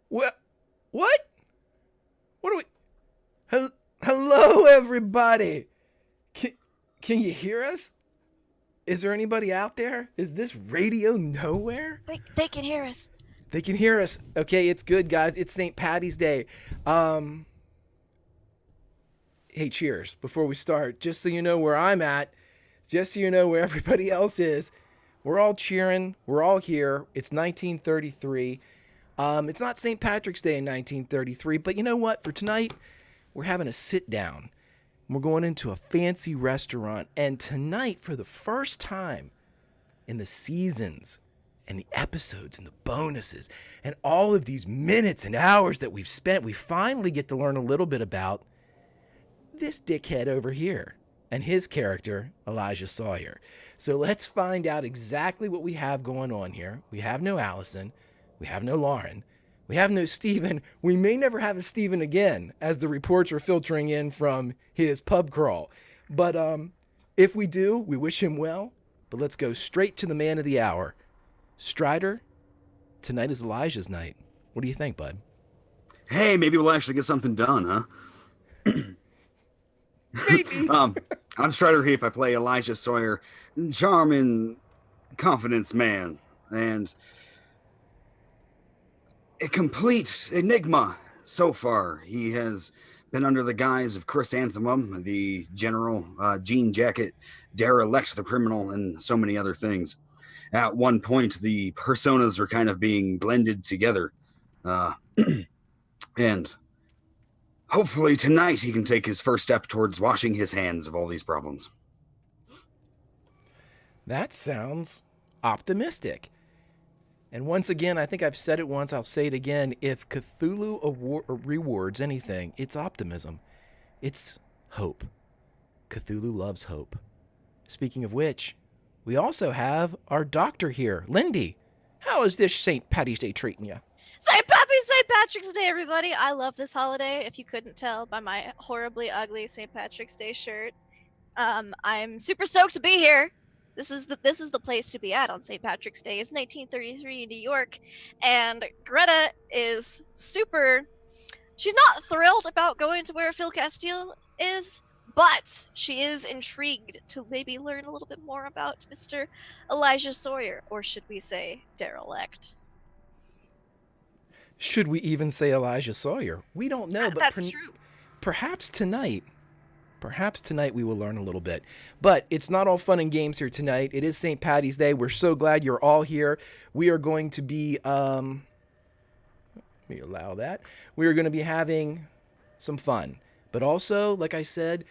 What? What? What are we? Hello, everybody. Can, can you hear us? Is there anybody out there? Is this radio nowhere? They can hear us. They can hear us. Okay, it's good, guys. It's St. Patty's Day. Um, hey, cheers. Before we start, just so you know where I'm at, just so you know where everybody else is, we're all cheering. We're all here. It's 1933. It's not St. Patrick's Day in 1933, but you know what? For tonight, we're having a sit down. We're going into a fancy restaurant, and tonight, for the first time in the seasons and the episodes and the bonuses and all of these minutes and hours that we've spent, we finally get to learn a little bit about this dickhead over here and his character, Elijah Sawyer. So let's find out exactly what we have going on here. We have no Allison. We have no Lauren. We have no Steven. We may never have a Steven again, as the reports are filtering in from his pub crawl. But if we do, we wish him well. But let's go straight to the man of the hour. Strider, tonight is Elijah's night. What do you think, bud? Hey, maybe we'll actually get something done, huh? Maybe. I'm Strider Heap. I play Elijah Sawyer, charming confidence man, and a complete enigma so far. He has been under the guise of Chrysanthemum, the general, Jean Jacket, derelict the criminal, and so many other things. At one point, the personas were kind of being blended together. And hopefully tonight he can take his first step towards washing his hands of all these problems. That sounds optimistic. And once again, I think I've said it once, I'll say it again. If Cthulhu rewards anything, it's optimism. It's hope. Cthulhu loves hope. Speaking of which, we also have our doctor here, Lindy. How is this St. Patty's Day treating you? Happy St. Patrick's Day, everybody! I love this holiday. If you couldn't tell by my horribly ugly St. Patrick's Day shirt, I'm super stoked to be here. This is the place to be at on St. Patrick's Day. It's 1933 in New York, and Greta is super. She's not thrilled about going to where Phil Castile is, but she is intrigued to maybe learn a little bit more about Mr. Elijah Sawyer, or should we say derelict? Should we even say Elijah Sawyer? We don't know, but That's true. Perhaps tonight we will learn a little bit. But it's not all fun and games here tonight. It is St. Patty's Day. We're so glad you're all here. We are going to be, let me allow that. We are going to be having some fun. But also, like I said,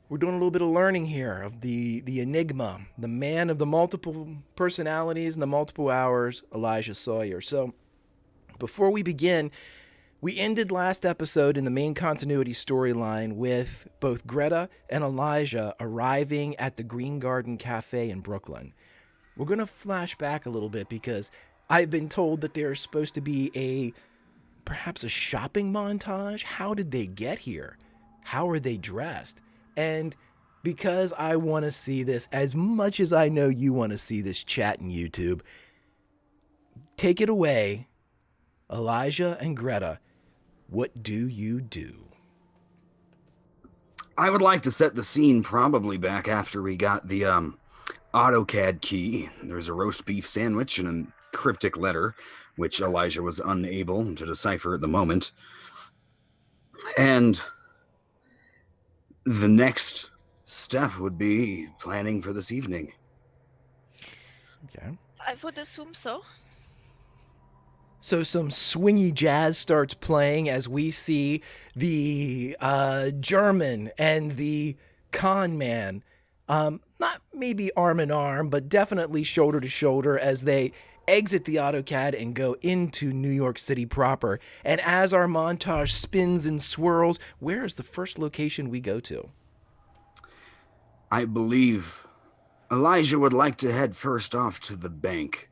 we're doing a little bit of learning here of the enigma, the man of the multiple personalities and the multiple hours, Elijah Sawyer. So before we begin, we ended last episode in the main continuity storyline with both Greta and Elijah arriving at the Green Garden Cafe in Brooklyn. We're going to flash back a little bit because I've been told that there's supposed to be perhaps a shopping montage. How did they get here? How are they dressed? And because I want to see this as much as I know you want to see this chat in YouTube, take it away, Elijah and Greta. What do you do? I would like to set the scene probably back after we got the AutoCAD key. There's a roast beef sandwich and a cryptic letter, which Elijah was unable to decipher at the moment. And the next step would be planning for this evening. Okay. I would assume so. So some swingy jazz starts playing as we see the German and the con man, not maybe arm in arm, but definitely shoulder to shoulder as they exit the AutoCAD and go into New York City proper. And as our montage spins and swirls, where is the first location we go to? I believe Elijah would like to head first off to the bank.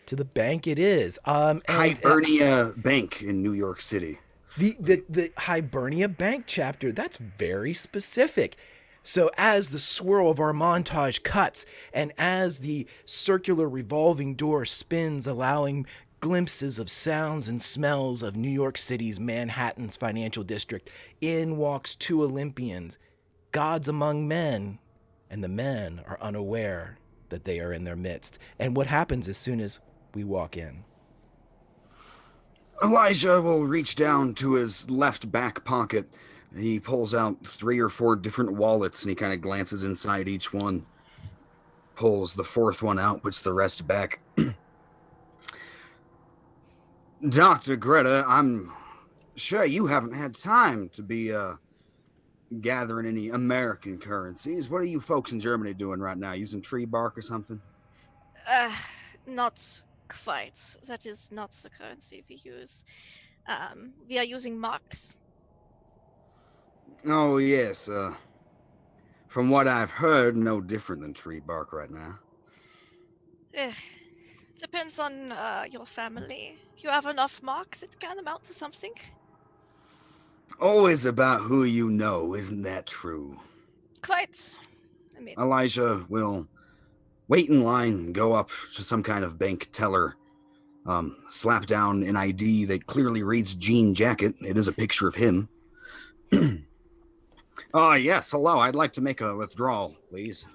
To the bank it is. Hibernia Bank in New York City. The Hibernia Bank chapter, that's very specific. So as the swirl of our montage cuts, and as the circular revolving door spins, allowing glimpses of sounds and smells of New York City's Manhattan's financial district. In walks two Olympians, gods among men, and the men are unaware that they are in their midst. And what happens as soon as we walk in? Elijah will reach down to his left back pocket. He pulls out 3 or 4 different wallets and he kind of glances inside each one. Pulls the 4th one out, puts the rest back. Dr. Greta, I'm sure you haven't had time to be gathering any American currencies. What are you folks in Germany doing right now? Using tree bark or something? Uh, not quite. That is not the currency we use. We are using marks. Oh, yes. From what I've heard, no different than tree bark right now. Depends on your family. If you have enough marks, it can amount to something. Always about who you know, isn't that true? Quite. I mean, Elijah will wait in line, go up to some kind of bank teller, slap down an ID that clearly reads Jean Jacket. It is a picture of him. Yes, hello. I'd like to make a withdrawal, please.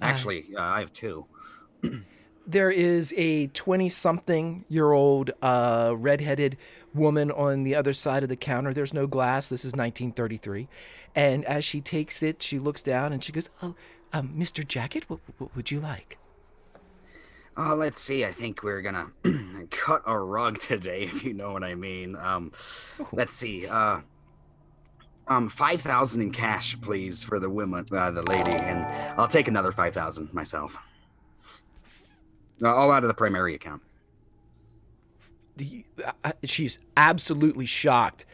Actually, I have 2. There is a 20-something-year-old redheaded woman on the other side of the counter. There's no glass. This is 1933. And as she takes it, she looks down and she goes, Mr. Jacket, what would you like? Let's see. I think we're gonna cut a rug today, if you know what I mean. Let's see. 5,000 in cash, please, for the woman, the lady, and I'll take another 5,000 myself. All out of the primary account. She's absolutely shocked.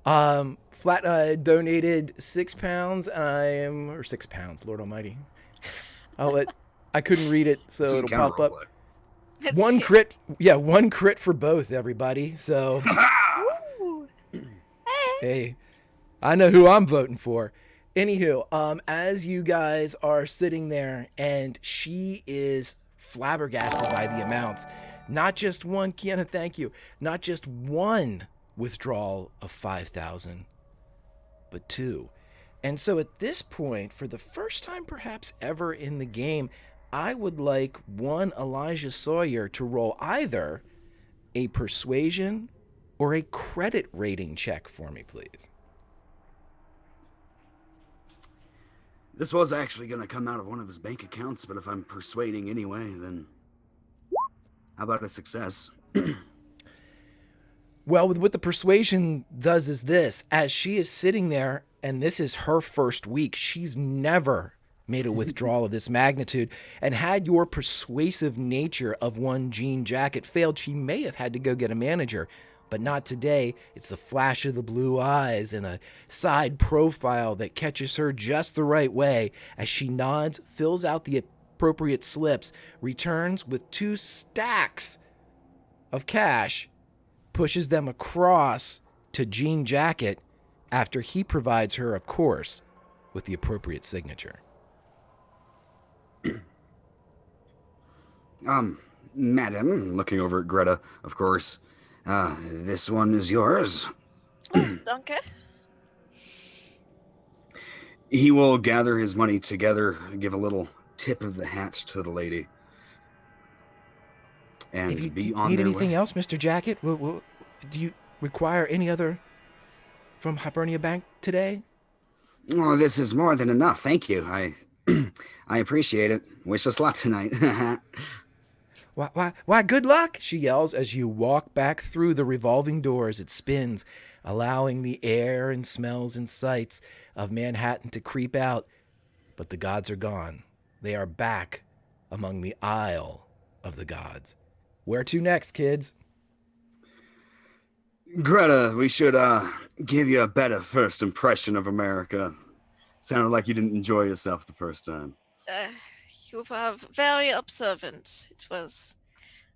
Flat donated £6. Or £6, Lord Almighty. I couldn't read it, so it'll pop up. One crit for both, everybody. So, hey, I know who I'm voting for. Anywho, as you guys are sitting there, and she is flabbergasted by the amounts. Not just one, Kiana, thank you. Not just one withdrawal of 5,000, but 2. And so at this point, for the first time perhaps ever in the game, I would like one Elijah Sawyer to roll either a persuasion or a credit rating check for me, please. This was actually going to come out of one of his bank accounts, but if I'm persuading anyway, then how about a success? Well, what the persuasion does is this. As she is sitting there, and this is her first week, she's never made a withdrawal of this magnitude. And had your persuasive nature of one Jean Jacket failed, she may have had to go get a manager. But not today. It's the flash of the blue eyes and a side profile that catches her just the right way as she nods, fills out the appropriate slips, returns with 2 stacks of cash, pushes them across to Jean Jacket after he provides her, of course, with the appropriate signature. Madam, looking over at Greta, of course. This one is yours. Danke. He will gather his money together, give a little tip of the hat to the lady, and if you be on need their anything way. else, Mr. Jacket, do you require any other from Hibernia Bank today? Oh, this is more than enough. Thank you. I appreciate it. Wish us luck tonight. Why, good luck, she yells as you walk back through the revolving doors. It spins, allowing the air and smells and sights of Manhattan to creep out. But the gods are gone. They are back among the Isle of the Gods. Where to next, kids? Greta, we should give you a better first impression of America. Sounded like you didn't enjoy yourself the first time. You were very observant.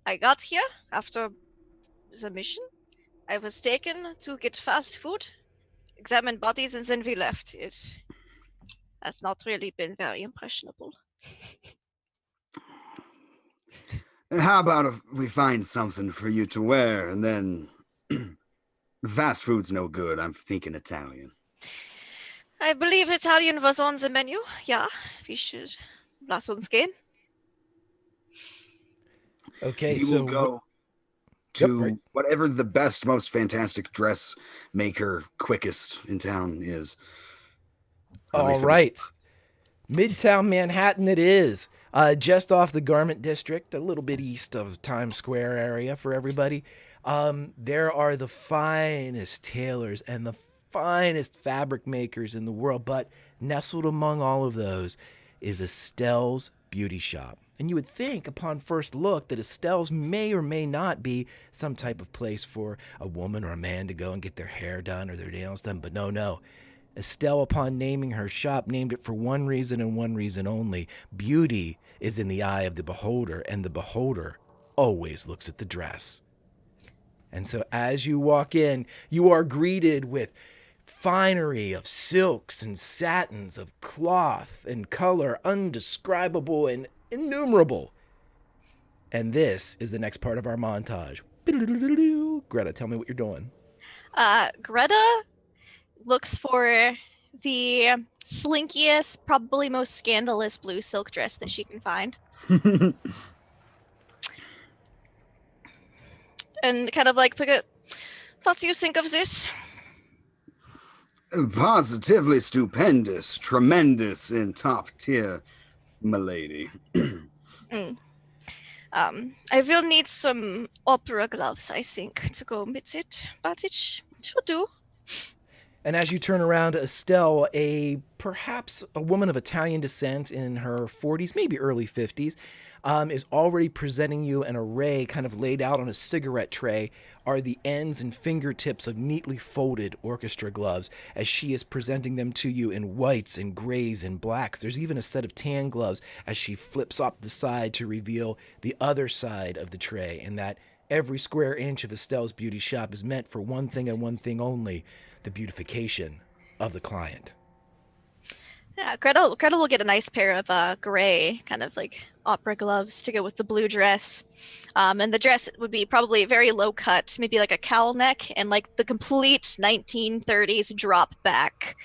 I got here after the mission. I was taken to get fast food, examine bodies, and then we left. It has not really been very impressionable. How about if we find something for you to wear, and then fast food's no good. I'm thinking Italian. I believe Italian was on the menu. Yeah, we should. Last one's game. Okay, We will so go yep, right. to whatever the best, most fantastic dressmaker quickest in town is. Or at All least that we can. right. Midtown Manhattan it is. Just off the Garment District, a little bit east of Times Square area for everybody. There are the finest tailors and the finest fabric makers in the world, but nestled among all of those is Estelle's Beauty Shop. And you would think, upon first look, that Estelle's may or may not be some type of place for a woman or a man to go and get their hair done or their nails done, but no, no. Estelle, upon naming her shop, named it for one reason and one reason only. Beauty is in the eye of the beholder, and the beholder always looks at the dress. And so as you walk in, you are greeted with finery of silks and satins, of cloth and color undescribable and innumerable. And this is the next part of our montage. Greta, tell me what you're doing. Greta looks for the slinkiest, probably most scandalous blue silk dress that she can find. And kind of like pick it. What do you think of this? Positively stupendous, tremendous, and top tier, milady. I will need some opera gloves, I think, to go with it, but it should do. And as you turn around, Estelle, perhaps a woman of Italian descent in her 40s, maybe early 50s, is already presenting you an array kind of laid out on a cigarette tray are the ends and fingertips of neatly folded orchestra gloves as she is presenting them to you in whites and grays and blacks. There's even a set of tan gloves as she flips up the side to reveal the other side of the tray, and that every square inch of Estelle's Beauty Shop is meant for one thing and one thing only, the beautification of the client. Yeah, Greta will get a nice pair of gray kind of like opera gloves to go with the blue dress. And the dress would be probably very low cut, maybe like a cowl neck and like the complete 1930s drop back,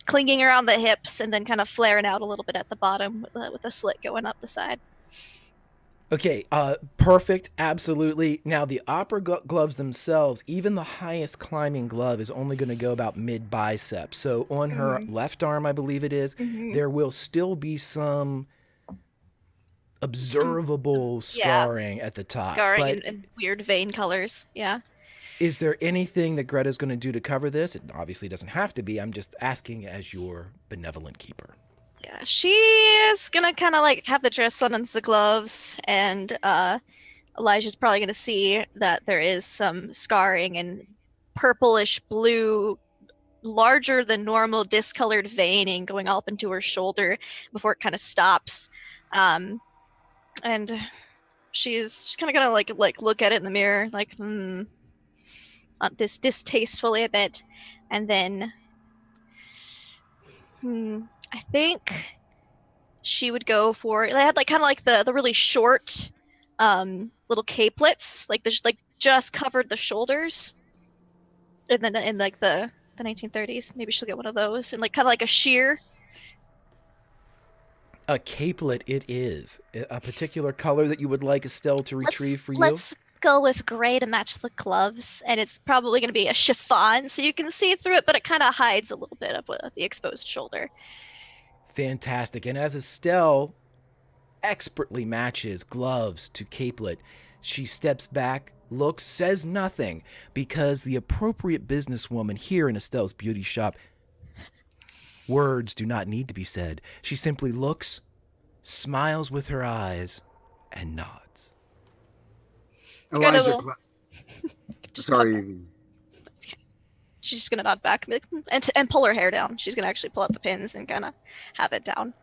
clinging around the hips and then kind of flaring out a little bit at the bottom with a slit going up the side. Okay, perfect, absolutely. Now, the opera gloves themselves, even the highest climbing glove is only going to go about mid-bicep. So on her left arm, I believe it is, there will still be some observable scarring at the top. Scarring and weird vein colors, yeah. Is there anything that Greta's going to do to cover this? It obviously doesn't have to be. I'm just asking as your benevolent keeper. Yeah, she's gonna kind of like have the dress on and the gloves, and Elijah's probably gonna see that there is some scarring and purplish blue, larger than normal discolored veining going up into her shoulder before it kind of stops. And she's kind of gonna like look at it in the mirror, like this distastefully a bit, and then I think she would go for they had like kind of like the really short little capelets, like just covered the shoulders. And then in like the 1930s, maybe she'll get one of those and like kind of like a sheer. A capelet it is. A particular color that you would like Estelle to retrieve for you? Let's go with gray to match the gloves, and it's probably going to be a chiffon, so you can see through it, but it kind of hides a little bit of the exposed shoulder. Fantastic. And as Estelle expertly matches gloves to capelet, she steps back, looks, says nothing, because the appropriate businesswoman here in Estelle's Beauty Shop, words do not need to be said. She simply looks, smiles with her eyes, and nods. Elijah, sorry. She's just gonna nod back and pull her hair down. She's gonna actually pull out the pins and kind of have it down.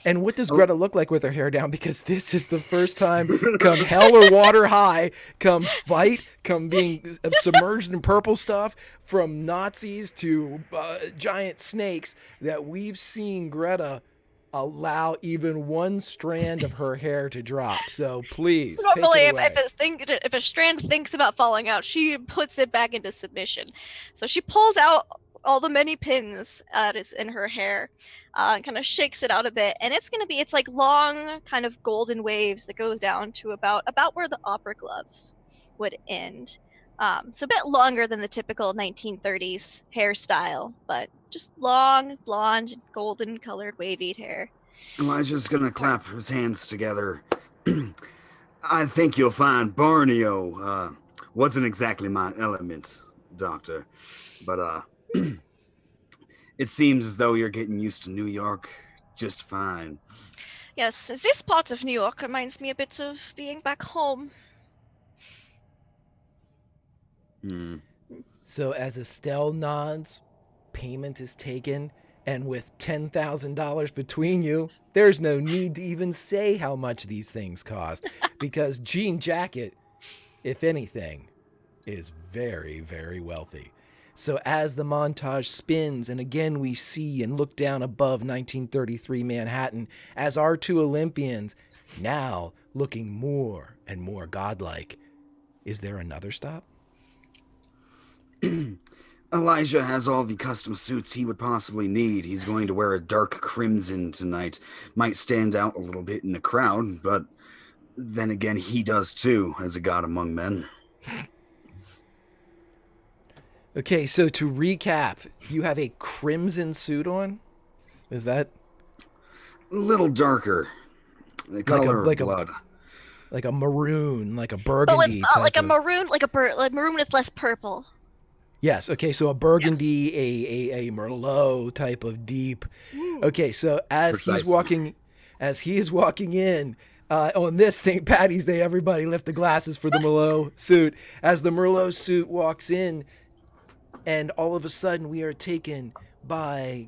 And what does Greta look like with her hair down? Because this is the first time, come hell or water high, come fight, come being submerged in purple stuff, from Nazis to giant snakes, that we've seen Greta allow even one strand of her hair to drop. So please So take normally, it away. if a strand thinks about falling out, she puts it back into submission. So she pulls out all the many pins that is in her hair, and kind of shakes it out a bit, and it's like long, kind of golden waves that goes down to about where the opera gloves would end. So a bit longer than the typical 1930s hairstyle, but just long, blonde, golden colored, wavy hair. Elijah's gonna clap his hands together. I think you'll find Borneo wasn't exactly my element, Doctor, but it seems as though you're getting used to New York just fine. Yes, this part of New York reminds me a bit of being back home. Hmm. So as Estelle nods, payment is taken, and with $10,000 between you, there's no need to even say how much these things cost, because Jean Jacket, if anything, is very, very wealthy. So as the montage spins, and again we see and look down above 1933 Manhattan as our two Olympians, now looking more and more godlike. Is there another stop? Elijah has all the custom suits he would possibly need. He's going to wear a dark crimson tonight. Might stand out a little bit in the crowd, but then again, he does too, as a god among men. Okay, so to recap, you have a crimson suit on? Is that A little darker. The color of blood. like a maroon, like a But with burgundy type like a of... maroon, like maroon with less purple. Yes, okay, so a burgundy, a merlot type of deep. Okay, so Precisely. as he is walking in, on this St. Patty's Day, everybody lift the glasses for the Merlot suit. As the Merlot suit walks in, and all of a sudden we are taken by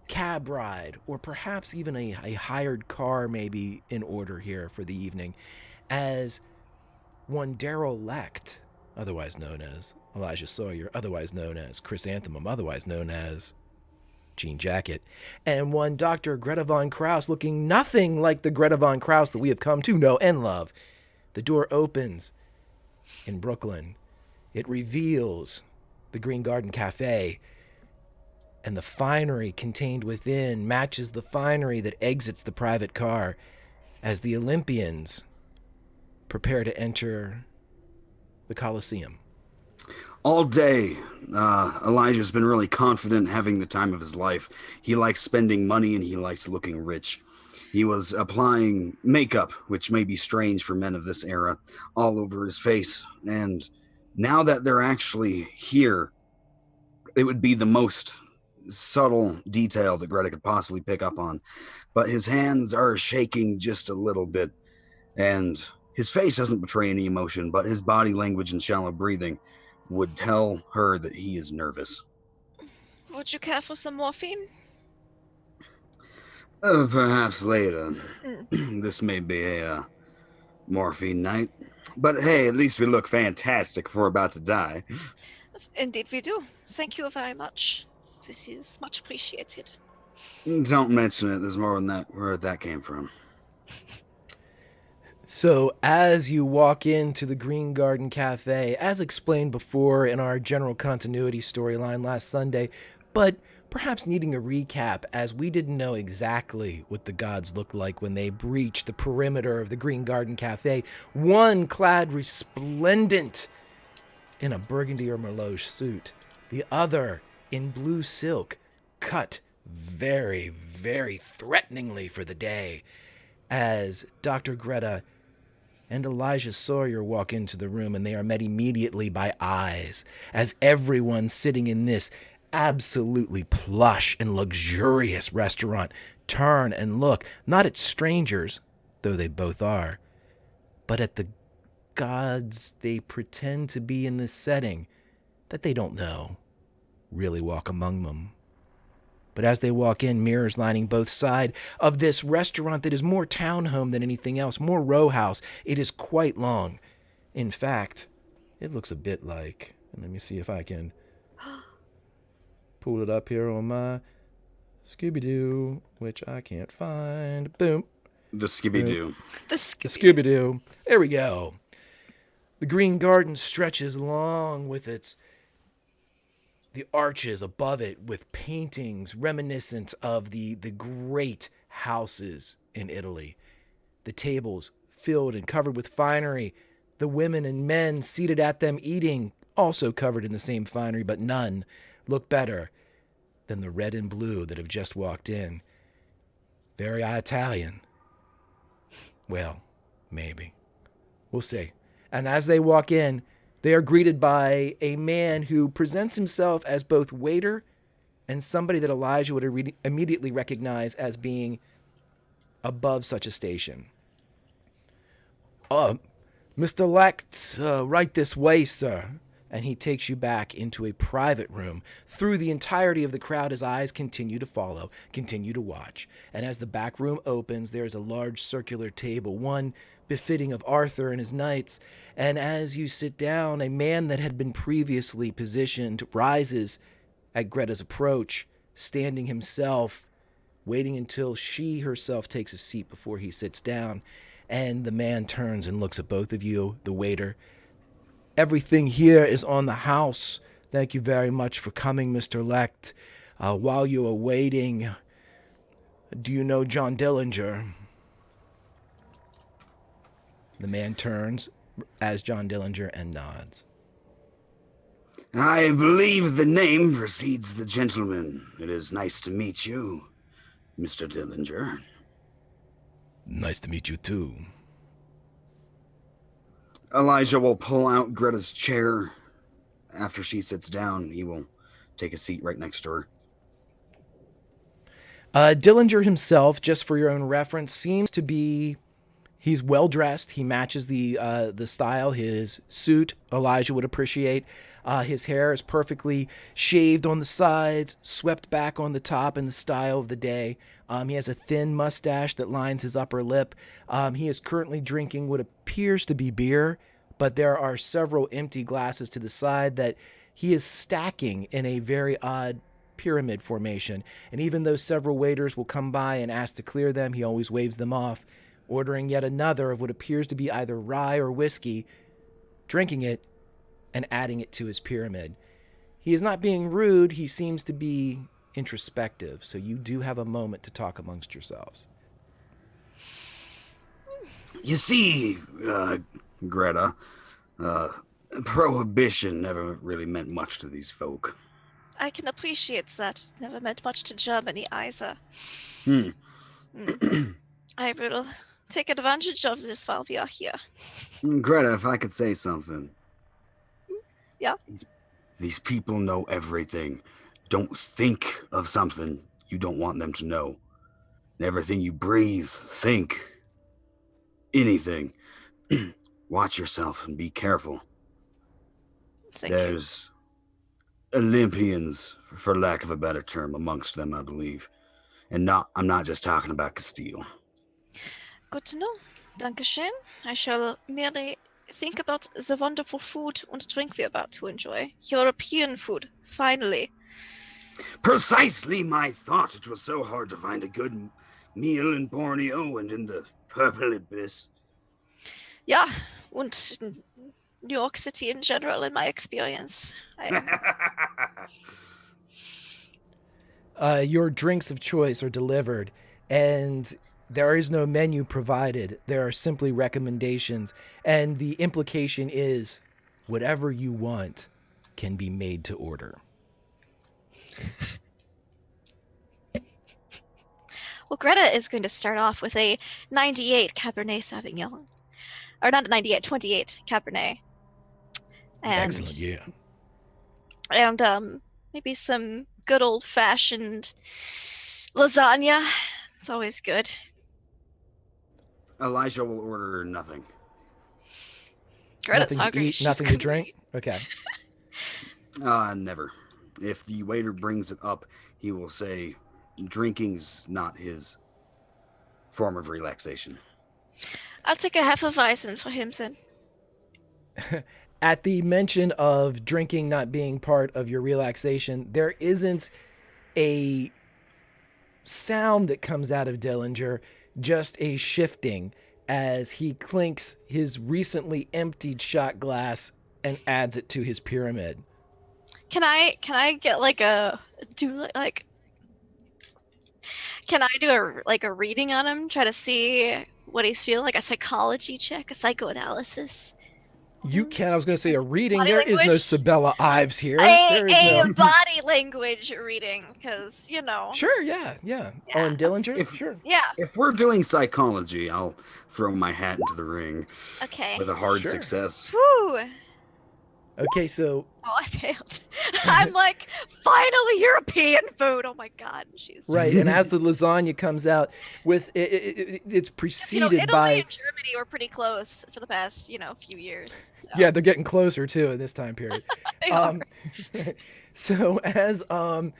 cab ride, or perhaps even a hired car maybe in order here for the evening, as one Daryl Lecht, otherwise known as Elijah Sawyer, otherwise known as Chrysanthemum, otherwise known as Jean Jacket, and one Dr. Gretta Von Kraus, looking nothing like the Gretta Von Kraus that we have come to know and love. The door opens in Brooklyn. It reveals the Green Garden Cafe, and the finery contained within matches the finery that exits the private car as the Olympians prepare to enter the Coliseum. All day, Elijah's been really confident, having the time of his life. He likes spending money and he likes looking rich. He was applying makeup, which may be strange for men of this era, all over his face. And now that they're actually here, it would be the most subtle detail that Greta could possibly pick up on. But his hands are shaking just a little bit, and his face doesn't betray any emotion, but his body language and shallow breathing would tell her that he is nervous. Would you care for some morphine? Perhaps later. Mm. This may be a morphine night. But hey, at least we look fantastic if we're about to die. Indeed, we do. Thank you very much. This is much appreciated. Don't mention it. There's more than that. Where that came from. So, as you walk into the Green Garden Cafe, as explained before in our general continuity storyline last Sunday, but perhaps needing a recap as we didn't know exactly what the gods looked like when they breached the perimeter of the Green Garden Cafe, one clad resplendent in a burgundy or merlot suit, the other in blue silk, cut very, very threateningly for the day, as Dr. Greta and Elijah Sawyer walk into the room, and they are met immediately by eyes, as everyone sitting in this absolutely plush and luxurious restaurant turn and look, not at strangers, though they both are, but at the gods they pretend to be in this setting that they don't know really walk among them. But as they walk in, mirrors lining both sides of this restaurant that is more townhome than anything else, more row house. It is quite long. In fact, it looks a bit like, and let me see if I can pull it up here on my Scooby-Doo, which I can't find. Boom. The Skibby-Doo. The The Scooby. Scooby-Doo. There we go. The green garden stretches along with the arches above it with paintings reminiscent of the great houses in Italy. The tables filled and covered with finery. The women and men seated at them eating, also covered in the same finery, but none look better than the red and blue that have just walked in. Very Italian. Well, maybe. We'll see. And as they walk in, they are greeted by a man who presents himself as both waiter and somebody that Elijah would immediately recognize as being above such a station. Mr. Lecht, right this way, sir. And he takes you back into a private room. Through the entirety of the crowd, his eyes continue to follow, continue to watch. And as the back room opens, there is a large circular table, one befitting of Arthur and his knights. And as you sit down, a man that had been previously positioned rises at Gretta's approach, standing himself, waiting until she herself takes a seat before he sits down. And the man turns and looks at both of you, the waiter. Everything here is on the house. Thank you very much for coming, Mr. Lecht. While you are waiting, do you know John Dillinger? The man turns as John Dillinger and nods. I believe the name precedes the gentleman. It is nice to meet you, Mr. Dillinger. Nice to meet you, too. Elijah will pull out Gretta's chair. After she sits down, he will take a seat right next to her. Dillinger himself, just for your own reference, seems to be... He's well dressed. He matches the style. His suit, Elijah would appreciate. His hair is perfectly shaved on the sides, swept back on the top in the style of the day. He has a thin mustache that lines his upper lip. He is currently drinking what appears to be beer, but there are several empty glasses to the side that he is stacking in a very odd pyramid formation. And even though several waiters will come by and ask to clear them, he always waves them off, ordering yet another of what appears to be either rye or whiskey, drinking it, and adding it to his pyramid. He is not being rude. He seems to be introspective, so you do have a moment to talk amongst yourselves. You see, Greta, prohibition never really meant much to these folk. I can appreciate that. Never meant much to Germany either. I will take advantage of this while we are here. Greta, if I could say something. Yeah? These people know everything. Don't think of something you don't want them to know. Everything you breathe, think, anything. Watch yourself and be careful. There's Olympians, for lack of a better term, amongst them, I believe. And I'm not just talking about Castile. Good to know. Dankeschön. I shall merely think about the wonderful food and drink we're about to enjoy. European food, finally. Precisely my thought. It was so hard to find a good meal in Borneo and in the Purple Abyss. Yeah, and New York City in general, in my experience. Your drinks of choice are delivered, and there is no menu provided. There are simply recommendations, and the implication is whatever you want can be made to order. Well, Greta is going to start off with a 98 Cabernet Sauvignon. Or not 98, 28 Cabernet. And, excellent, yeah. And maybe some good old-fashioned lasagna. It's always good. Elijah will order nothing. Greta's nothing hungry. to eat, nothing to drink? Okay. Never. If the waiter brings it up, he will say drinking's not his form of relaxation. I'll take a Hefeweizen for him then. At the mention of drinking not being part of your relaxation, there isn't a sound that comes out of Dillinger, just a shifting as he clinks his recently emptied shot glass and adds it to his pyramid. Can I get like a do like can I do a reading on him, try to see what he's feeling, like a psychology check, a psychoanalysis? You can. I was going to say a reading. Body There is no language? Sabella Ives here. A There is a no. body language reading, because Sure, yeah, yeah. Oh, yeah, and Dillinger? If Sure. yeah. if we're doing psychology, I'll throw my hat into the ring Okay. with a hard Sure. success. Woo. Okay, so Oh, I failed. I'm like, finally European food. Oh my God, she's right, and as the lasagna comes out, with it's You know, preceded Italy by and Germany were pretty close for the past, few years. So. yeah, they're getting closer too in this time period. They are. So as you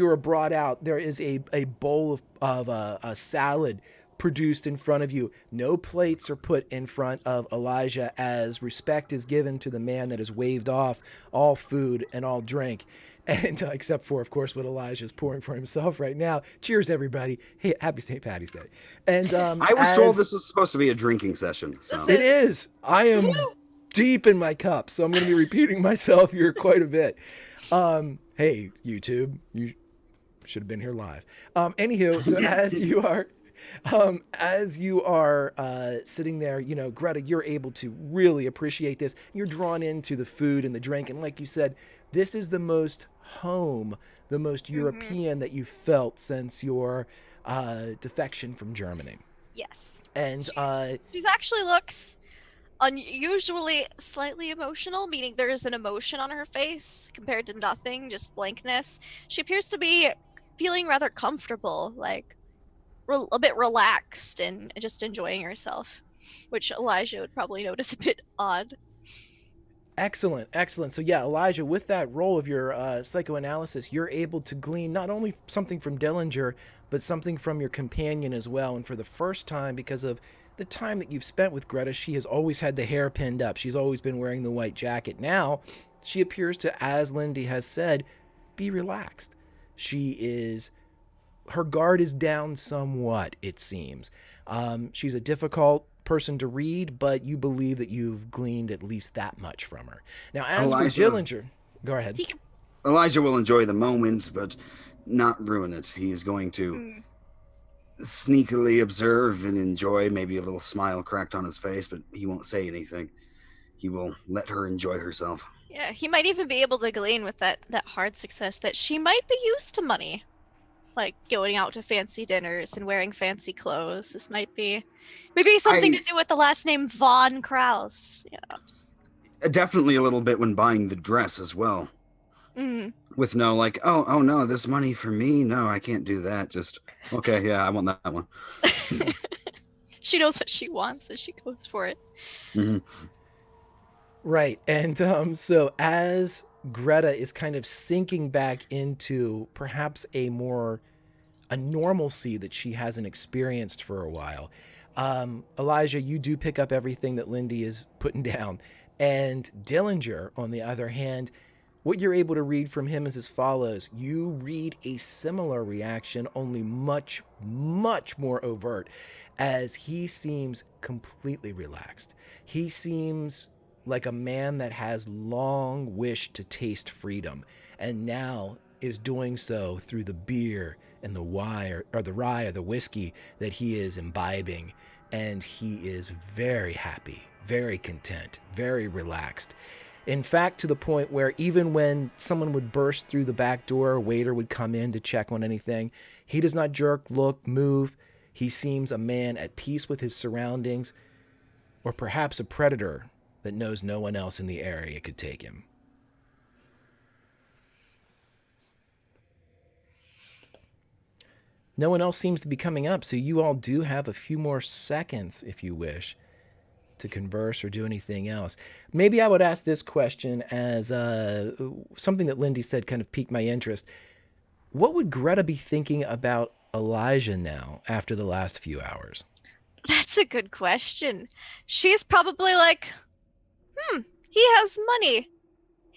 were brought out, there is a bowl of a salad produced in front of you. No plates are put in front of Elijah as respect is given to the man that has waved off all food and all drink. And except for, of course, what Elijah is pouring for himself right now. Cheers, everybody! Hey, happy St. Patty's Day! And I was told this was supposed to be a drinking session. So This it is. I am deep in my cup, so I'm going to be repeating myself here quite a bit. Hey, YouTube, you should have been here live. Anywho, so as you are sitting there, Greta, you're able to really appreciate this. You're drawn into the food and the drink, and like you said, this is the most home, the most European that you've felt since your defection from Germany. Yes. And She's actually looks unusually slightly emotional, meaning there is an emotion on her face compared to nothing, just blankness. She appears to be feeling rather comfortable, like a bit relaxed and just enjoying herself, which Elijah would probably notice a bit odd. excellent, excellent. So yeah, Elijah, with that role of your psychoanalysis, you're able to glean not only something from Dillinger, but something from your companion as well. And for the first time, because of the time that you've spent with Greta, she has always had the hair pinned up. She's always been wearing the white jacket. Now, she appears to, as Lindy has said, be relaxed. Her guard is down somewhat, it seems. She's a difficult person to read, but you believe that you've gleaned at least that much from her. Now, as for Elijah. Dillinger, go ahead. Elijah will enjoy the moment, but not ruin it. He's going to sneakily observe and enjoy, maybe a little smile cracked on his face, but he won't say anything. He will let her enjoy herself. Yeah, he might even be able to glean with that hard success that she might be used to money. Like going out to fancy dinners and wearing fancy clothes. This might be maybe something to do with the last name Von Kraus. Definitely a little bit when buying the dress as well. With no like, oh no, this money for me? No, I can't do that. Just okay, yeah, I want that one. She knows what she wants and she goes for it. Mm-hmm. Right. And so as Greta is kind of sinking back into perhaps a normalcy that she hasn't experienced for a while, Elijah, you do pick up everything that Lindy is putting down. And Dillinger, on the other hand, what you're able to read from him is as follows. You read a similar reaction, only much, much more overt, as he seems completely relaxed. He seems like a man that has long wished to taste freedom and now is doing so through the beer and the wine or the rye or the whiskey that he is imbibing. And he is very happy, very content, very relaxed. In fact, to the point where even when someone would burst through the back door, a waiter would come in to check on anything, he does not jerk, look, move. He seems a man at peace with his surroundings, or perhaps a predator that knows no one else in the area could take him. No one else seems to be coming up, so you all do have a few more seconds, if you wish, to converse or do anything else. Maybe I would ask this question as something that Lindy said kind of piqued my interest. What would Greta be thinking about Elijah now after the last few hours? That's a good question. She's probably like, he has money.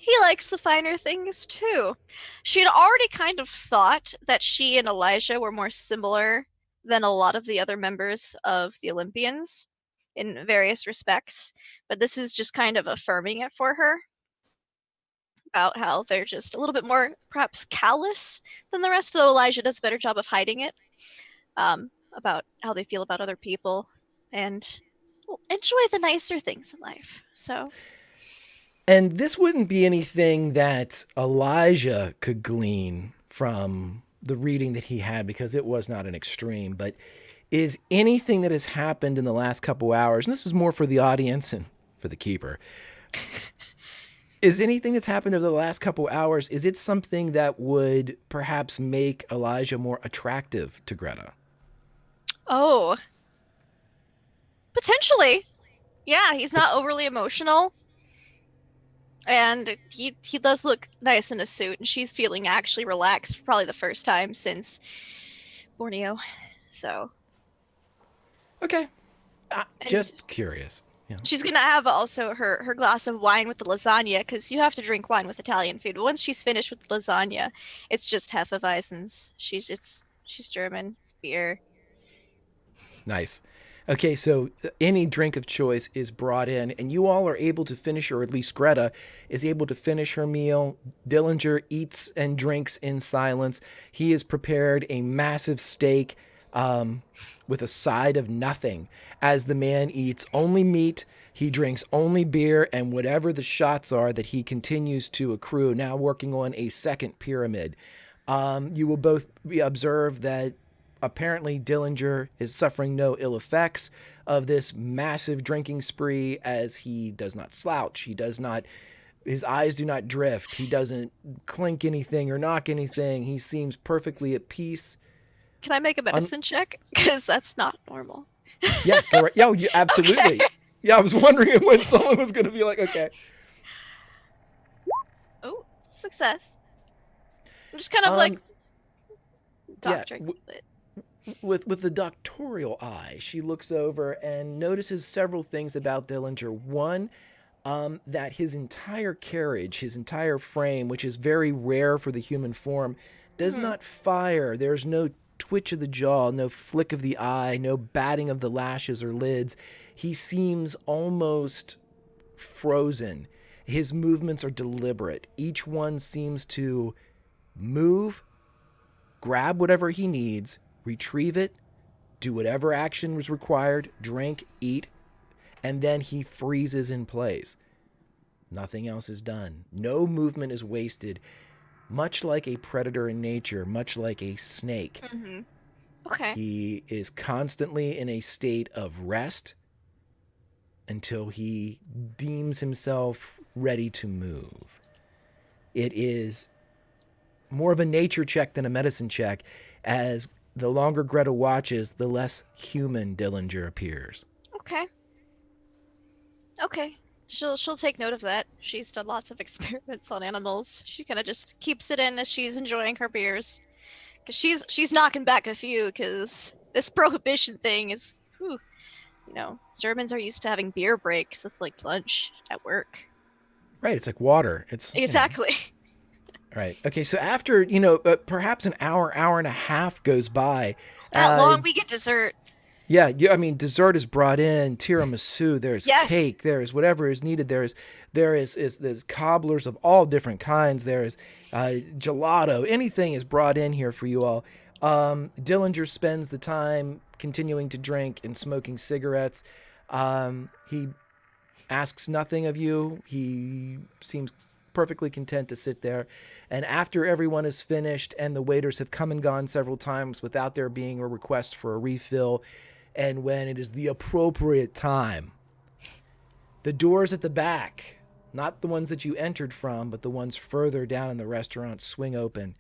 he likes the finer things too. She had already kind of thought that she and Elijah were more similar than a lot of the other members of the Olympians in various respects, but this is just kind of affirming it for her about how they're just a little bit more perhaps callous than the rest, though Elijah does a better job of hiding it, about how they feel about other people and enjoy the nicer things in life. So And this wouldn't be anything that Elijah could glean from the reading that he had because it was not an extreme, but is anything that has happened in the last couple hours, and this is more for the audience and for the keeper, is anything that's happened over the last couple hours, is it something that would perhaps make Elijah more attractive to Greta? Oh, potentially. Yeah, he's not overly emotional. And he does look nice in a suit, and she's feeling actually relaxed for probably the first time since Borneo. So Okay. and Just curious. Yeah. she's gonna have also her glass of wine with the lasagna, because you have to drink wine with Italian food. But once she's finished with the lasagna, it's just Hefeweizens. She's German. It's beer. Nice. Okay, so any drink of choice is brought in, and you all are able to finish, or at least Greta is able to finish her meal. Dillinger eats and drinks in silence. He has prepared a massive steak with a side of nothing. As the man eats only meat, he drinks only beer, and whatever the shots are that he continues to accrue, now working on a second pyramid. You will both observe that apparently Dillinger is suffering no ill effects of this massive drinking spree, as he does not slouch. His eyes do not drift. He doesn't clink anything or knock anything. He seems perfectly at peace. Can I make a medicine check? Because that's not normal. Yeah, correct. Yeah, absolutely. Okay. Yeah, I was wondering when someone was going to be like, okay. Oh, success. I'm just kind of like doctoring yeah, it. With the doctorial eye, she looks over and notices several things about Dillinger. One, that his entire carriage, his entire frame, which is very rare for the human form, does not fire. There's no twitch of the jaw, no flick of the eye, no batting of the lashes or lids. He seems almost frozen. His movements are deliberate. Each one seems to move, grab whatever he needs, retrieve it, do whatever action was required, drink, eat, and then he freezes in place. Nothing else is done. No movement is wasted. Much like a predator in nature, much like a snake, Okay. he is constantly in a state of rest until he deems himself ready to move. It is more of a nature check than a medicine check, as the longer Greta watches, the less human Dillinger appears. Okay. Okay. She'll take note of that. She's done lots of experiments on animals. She kind of just keeps it in as she's enjoying her beers, because she's knocking back a few. Because this prohibition thing is, whew, Germans are used to having beer breaks with like lunch at work. Right, it's like water. It's Exactly. Right. Okay, so after, perhaps an hour and a half goes by. That long, we get dessert. Yeah, I mean, dessert is brought in, tiramisu, there's Yes. cake, there's whatever is needed. There's cobblers of all different kinds. There's gelato. Anything is brought in here for you all. Dillinger spends the time continuing to drink and smoking cigarettes. He asks nothing of you. He seems perfectly content to sit there. And after everyone is finished and the waiters have come and gone several times without there being a request for a refill, and when it is the appropriate time, the doors at the back, not the ones that you entered from, but the ones further down in the restaurant, swing open.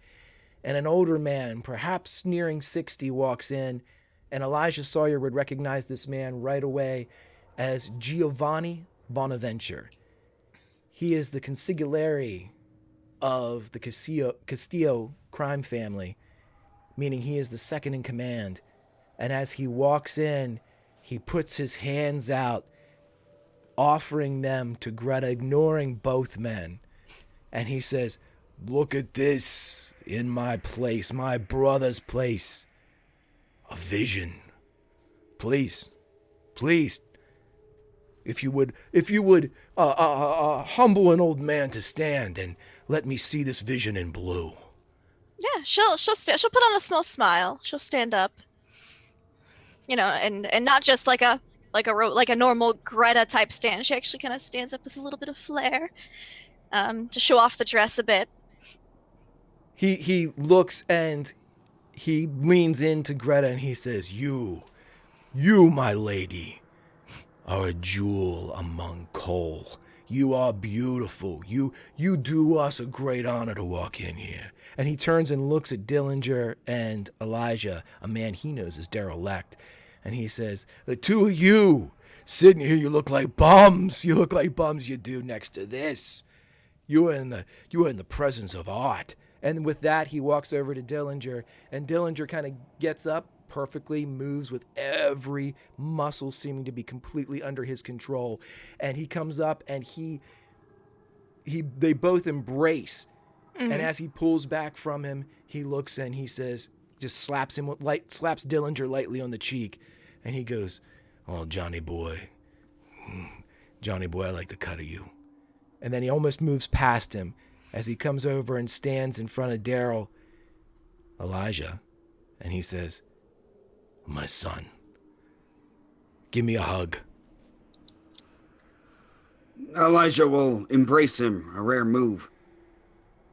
And an older man, perhaps nearing 60, walks in, and Elijah Sawyer would recognize this man right away as Giovanni Bonaventure. He is the consigliere of the Castillo crime family, meaning he is the second in command. And as he walks in, he puts his hands out, offering them to Greta, ignoring both men. and he says, "Look at this in my place, my brother's place. A vision. Please, please, if you would, humble an old man to stand and let me see this vision in blue." Yeah, she'll put on a small smile. She'll stand up, and not just like a normal Greta type stand. She actually kind of stands up with a little bit of flair, to show off the dress a bit. He looks and he leans into Greta and he says, "You, my lady, are a jewel among coal. You are beautiful. You do us a great honor to walk in here." And he turns and looks at Dillinger and Elijah, a man he knows as derelict, and he says, "The two of you sitting here, you look like bums. You look like bums, you do, next to this. You are in the presence of art." And with that, he walks over to Dillinger, and Dillinger kind of gets up perfectly, moves with every muscle seeming to be completely under his control. And he comes up and they both embrace. Mm-hmm. And as he pulls back from him, he looks and he says, just slaps Dillinger lightly on the cheek. And he goes, "Oh, Johnny boy, I like the cut of you." And then he almost moves past him as he comes over and stands in front of Elijah, and he says, "My son, give me a hug." Elijah will embrace him, a rare move.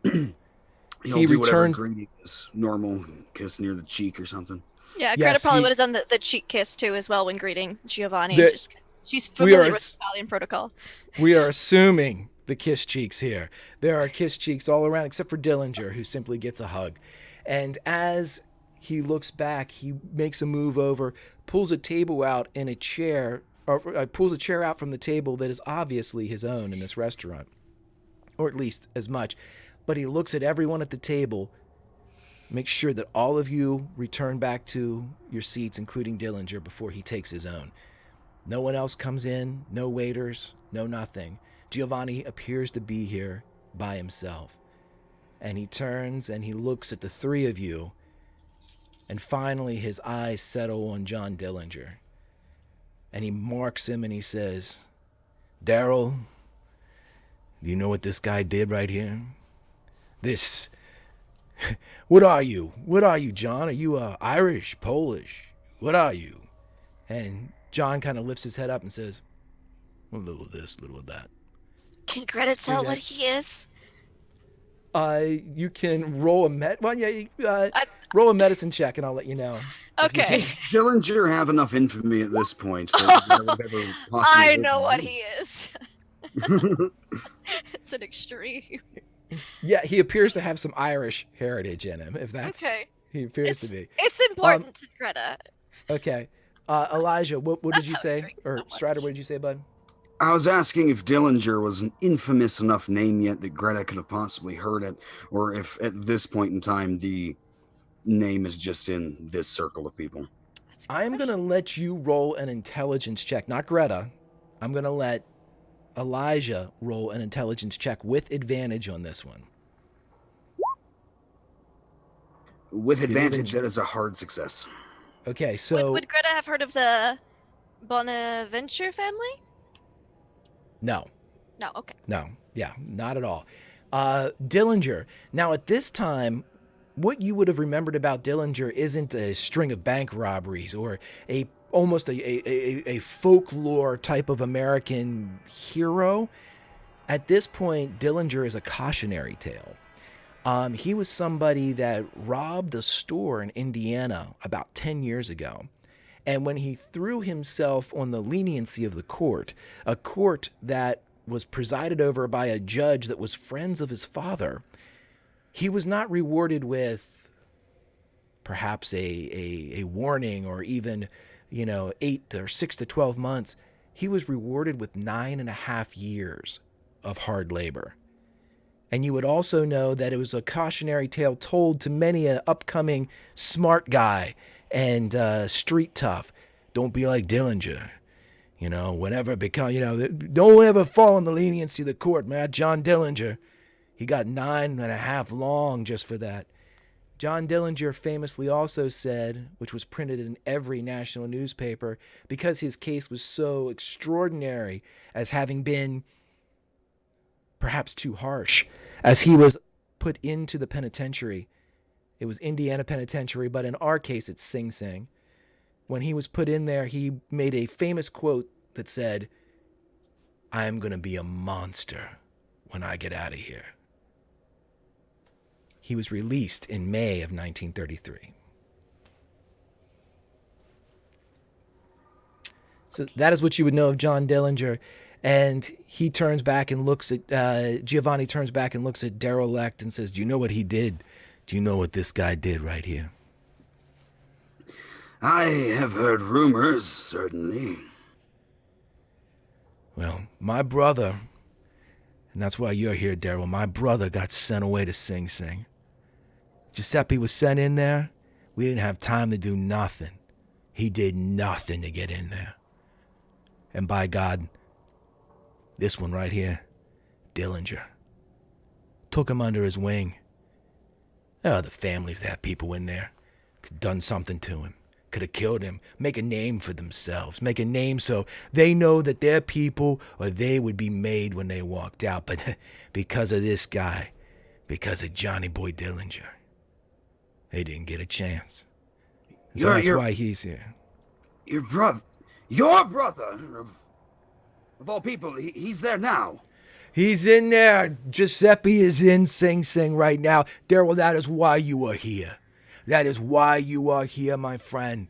He'll do whatever greeting is normal, kiss near the cheek or something. Yeah, Greta probably would have done the cheek kiss too as well when greeting Giovanni. She's familiar with Italian protocol. We are assuming the kiss cheeks here. There are kiss cheeks all around except for Dillinger, who simply gets a hug. And as he looks back, he makes a move over, pulls a table out in a chair, or pulls a chair out from the table that is obviously his own in this restaurant, or at least as much. But he looks at everyone at the table, makes sure that all of you return back to your seats, including Dillinger, before he takes his own. No one else comes in, no waiters, no nothing. Giovanni appears to be here by himself. And he turns and he looks at the three of you, and finally his eyes settle on John Dillinger. And he marks him and he says, "Daryl, do you know what this guy did right here? This... What are you? What are you, John? Are you Irish, Polish? What are you?" And John kind of lifts his head up and says, "A little of this, a little of that." Can Greta tell what he is? You can roll roll a medicine check and I'll let you know. Okay. Does Dillinger have enough infamy at this point? I know what he is. It's an extreme. Yeah, he appears to have some Irish heritage in him, if that's... Okay. He appears to be. It's important to Greta. Okay. Elijah, what did you say? Or Strider, what did you say, bud? I was asking if Dillinger was an infamous enough name yet that Greta could have possibly heard it, or if at this point in time the name is just in this circle of people. I'm going to let you roll an intelligence check. Not Greta. I'm going to let Elijah roll an intelligence check with advantage on this one. With advantage, that is a hard success. Okay, so... Would Greta have heard of the Bonaventure family? No. No, okay. No, yeah, not at all. Dillinger. Now, at this time, what you would have remembered about Dillinger isn't a string of bank robberies or almost a folklore type of American hero. At this point, Dillinger is a cautionary tale. He was somebody that robbed a store in Indiana about 10 years ago. And when he threw himself on the leniency of the court, a court that was presided over by a judge that was friends of his father, he was not rewarded with perhaps a warning or even, 8 or 6 to 12 months. He was rewarded with 9.5 years of hard labor. And you would also know that it was a cautionary tale told to many an upcoming smart guy and street tough. Don't be like Dillinger. Whenever it becomes, don't ever fall in the leniency of the court, man. John Dillinger, He got 9.5 long just for that. John Dillinger famously also said, which was printed in every national newspaper, because his case was so extraordinary as having been perhaps too harsh, as he was put into the penitentiary. It was Indiana Penitentiary, but in our case, it's Sing Sing. When he was put in there, he made a famous quote that said, "I'm going to be a monster when I get out of here." He was released in May of 1933. So that is what you would know of John Dillinger. And he turns back and looks at, Giovanni turns back and looks at Daryl Lecht and says, "Do you know what he did? Do you know what this guy did right here?" I have heard rumors, certainly. Well, my brother, and that's why you're here, Daryl, my brother got sent away to Sing Sing. Giuseppe was sent in there. We didn't have time to do nothing. He did nothing to get in there. And by God, this one right here, Dillinger, took him under his wing. There are other families that have people in there. Could have done something to him. Could have killed him. Make a name for themselves. Make a name so they know that they're people, or they would be made when they walked out. But because of this guy, because of Johnny Boy Dillinger, they didn't get a chance. So that's why he's here. Your brother, of all people, he's there now. He's in there. Giuseppe is in Sing Sing right now. Daryl, that is why you are here. That is why you are here, my friend.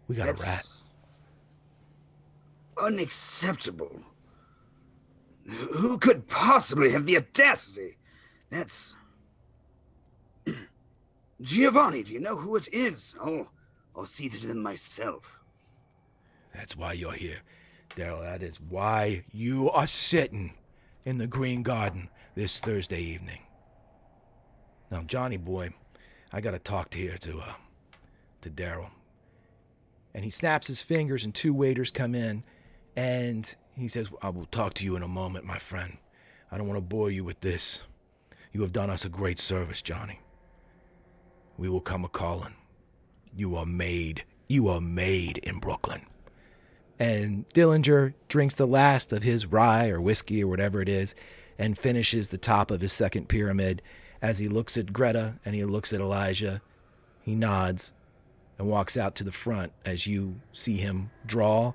We got a rat. Unacceptable. Who could possibly have the audacity? That's... Giovanni, do you know who it is? I'll see to them myself. That's why you're here, Daryl. That is why you are sitting in the Green Garden this Thursday evening. Now, Johnny boy, I gotta talk to Daryl. And he snaps his fingers and two waiters come in and he says, "I will talk to you in a moment, my friend. I don't want to bore you with this. You have done us a great service, Johnny. We will come a-calling. You are made in Brooklyn." And Dillinger drinks the last of his rye or whiskey or whatever it is and finishes the top of his second pyramid. As he looks at Greta and he looks at Elijah, he nods and walks out to the front as you see him draw,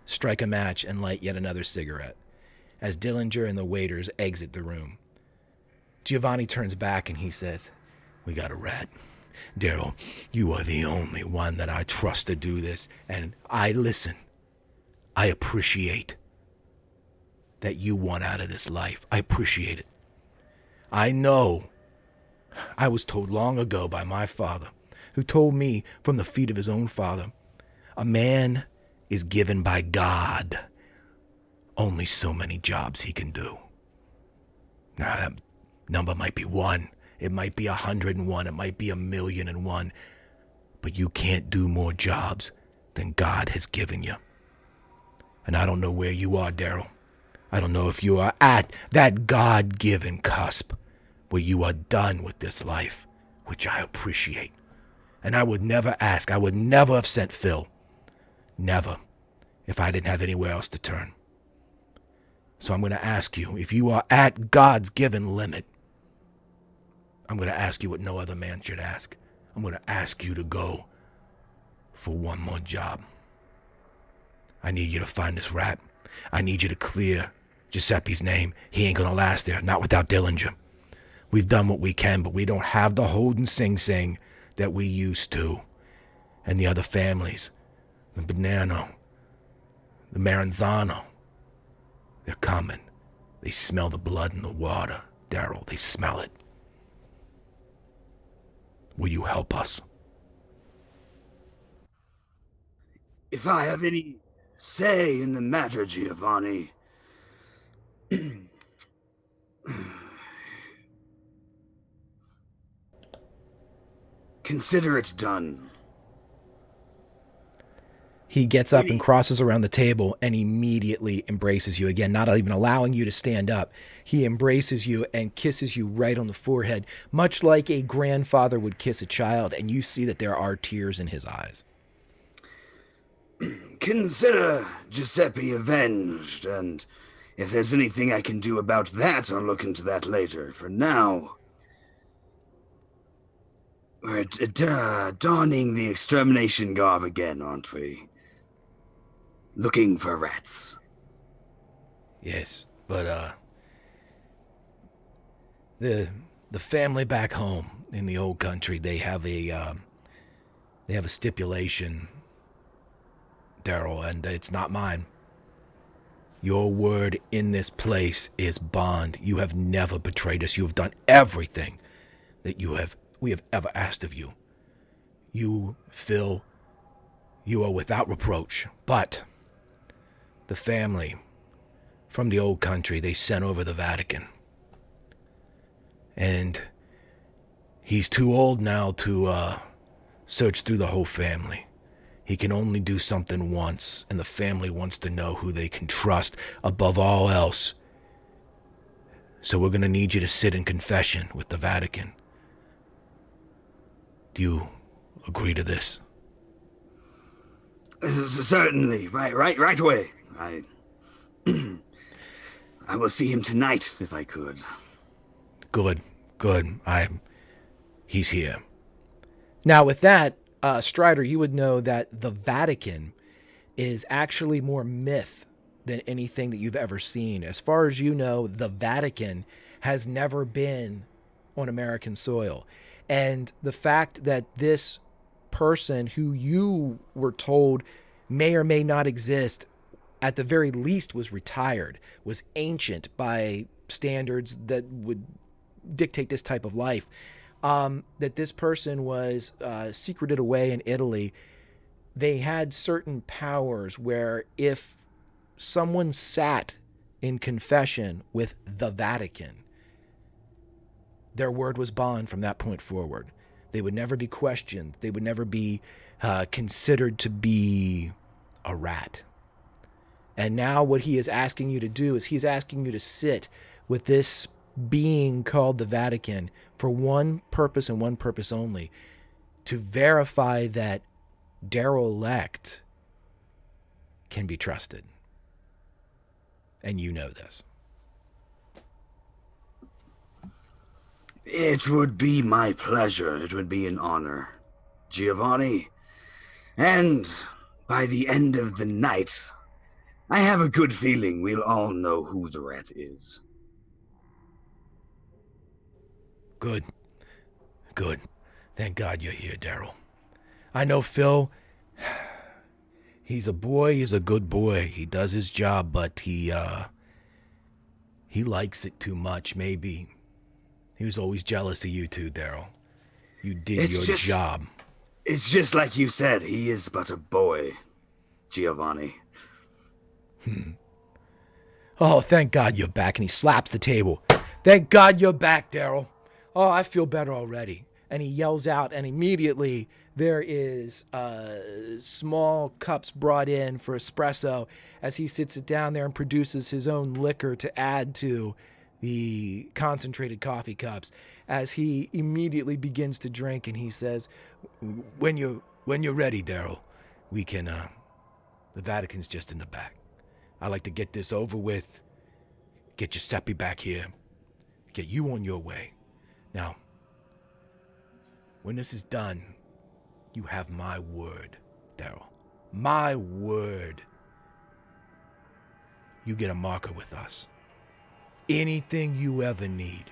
strike a match, and light yet another cigarette as Dillinger and the waiters exit the room. Giovanni turns back and he says, "We got a rat. Daryl, you are the only one that I trust to do this, and I listen. I appreciate that you want out of this life. I appreciate it. I know I was told long ago by my father, who told me from the feet of his own father, a man is given by God only so many jobs he can do. Now, that number might be one. It might be 101. It might be 1,000,001. But you can't do more jobs than God has given you. And I don't know where you are, Daryl. I don't know if you are at that God-given cusp where you are done with this life, which I appreciate. And I would never ask. I would never have sent Phil. Never. If I didn't have anywhere else to turn. So I'm going to ask you, if you are at God's given limit, I'm going to ask you what no other man should ask. I'm going to ask you to go for one more job. I need you to find this rat. I need you to clear Giuseppe's name. He ain't going to last there, not without Dillinger. We've done what we can, but we don't have the hold and sing-sing that we used to. And the other families, the Bonanno, the Maranzano, they're coming. They smell the blood in the water, Daryl. They smell it. Will you help us? If I have any say in the matter, Giovanni, consider it done. He gets up and crosses around the table and immediately embraces you again, not even allowing you to stand up. He embraces you and kisses you right on the forehead, much like a grandfather would kiss a child, and you see that there are tears in his eyes. Consider Giuseppe avenged, and if there's anything I can do about that, I'll look into that later. For now, we're donning the extermination garb again, aren't we? Looking for rats. Yes, but the family back home in the old country, they have a stipulation, Daryl, and it's not mine. Your word in this place is bond. You have never betrayed us. You have done everything that we have ever asked of you. You, Phil, you are without reproach, but the family from the old country, they sent over the Vatican. And he's too old now to search through the whole family. He can only do something once, and the family wants to know who they can trust above all else. So we're going to need you to sit in confession with the Vatican. Do you agree to this? Certainly. Right away. I will see him tonight, if I could. Good. He's here. Now, with that, Strider, you would know that the Vatican is actually more myth than anything that you've ever seen. As far as you know, the Vatican has never been on American soil. And the fact that this person who you were told may or may not exist, at the very least was retired, was ancient by standards that would dictate this type of life, that this person was secreted away in Italy. They had certain powers where if someone sat in confession with the Vatican, their word was bond from that point forward. They would never be questioned. They would never be considered to be a rat. And now what he is asking you to do is he's asking you to sit with this being called the Vatican for one purpose and one purpose only, to verify that Daryl Lecht can be trusted. And you know this. It would be my pleasure. It would be an honor, Giovanni. And by the end of the night, I have a good feeling we'll all know who the rat is. Good. Thank God you're here, Daryl. I know Phil, he's a boy, he's a good boy. He does his job, but he likes it too much, maybe. He was always jealous of you two, Daryl. You did your job. It's just like you said, he is but a boy, Giovanni. Oh, thank God you're back. And he slaps the table. Thank God you're back, Daryl. Oh, I feel better already. And he yells out, and immediately there is small cups brought in for espresso as he sits it down there and produces his own liquor to add to the concentrated coffee cups, as he immediately begins to drink. And he says, when you're ready, Daryl, we can, the Vatican's just in the back. I like to get this over with, get Giuseppe back here, get you on your way. Now, when this is done, you have my word, Daryl. My word. You get a marker with us. Anything you ever need,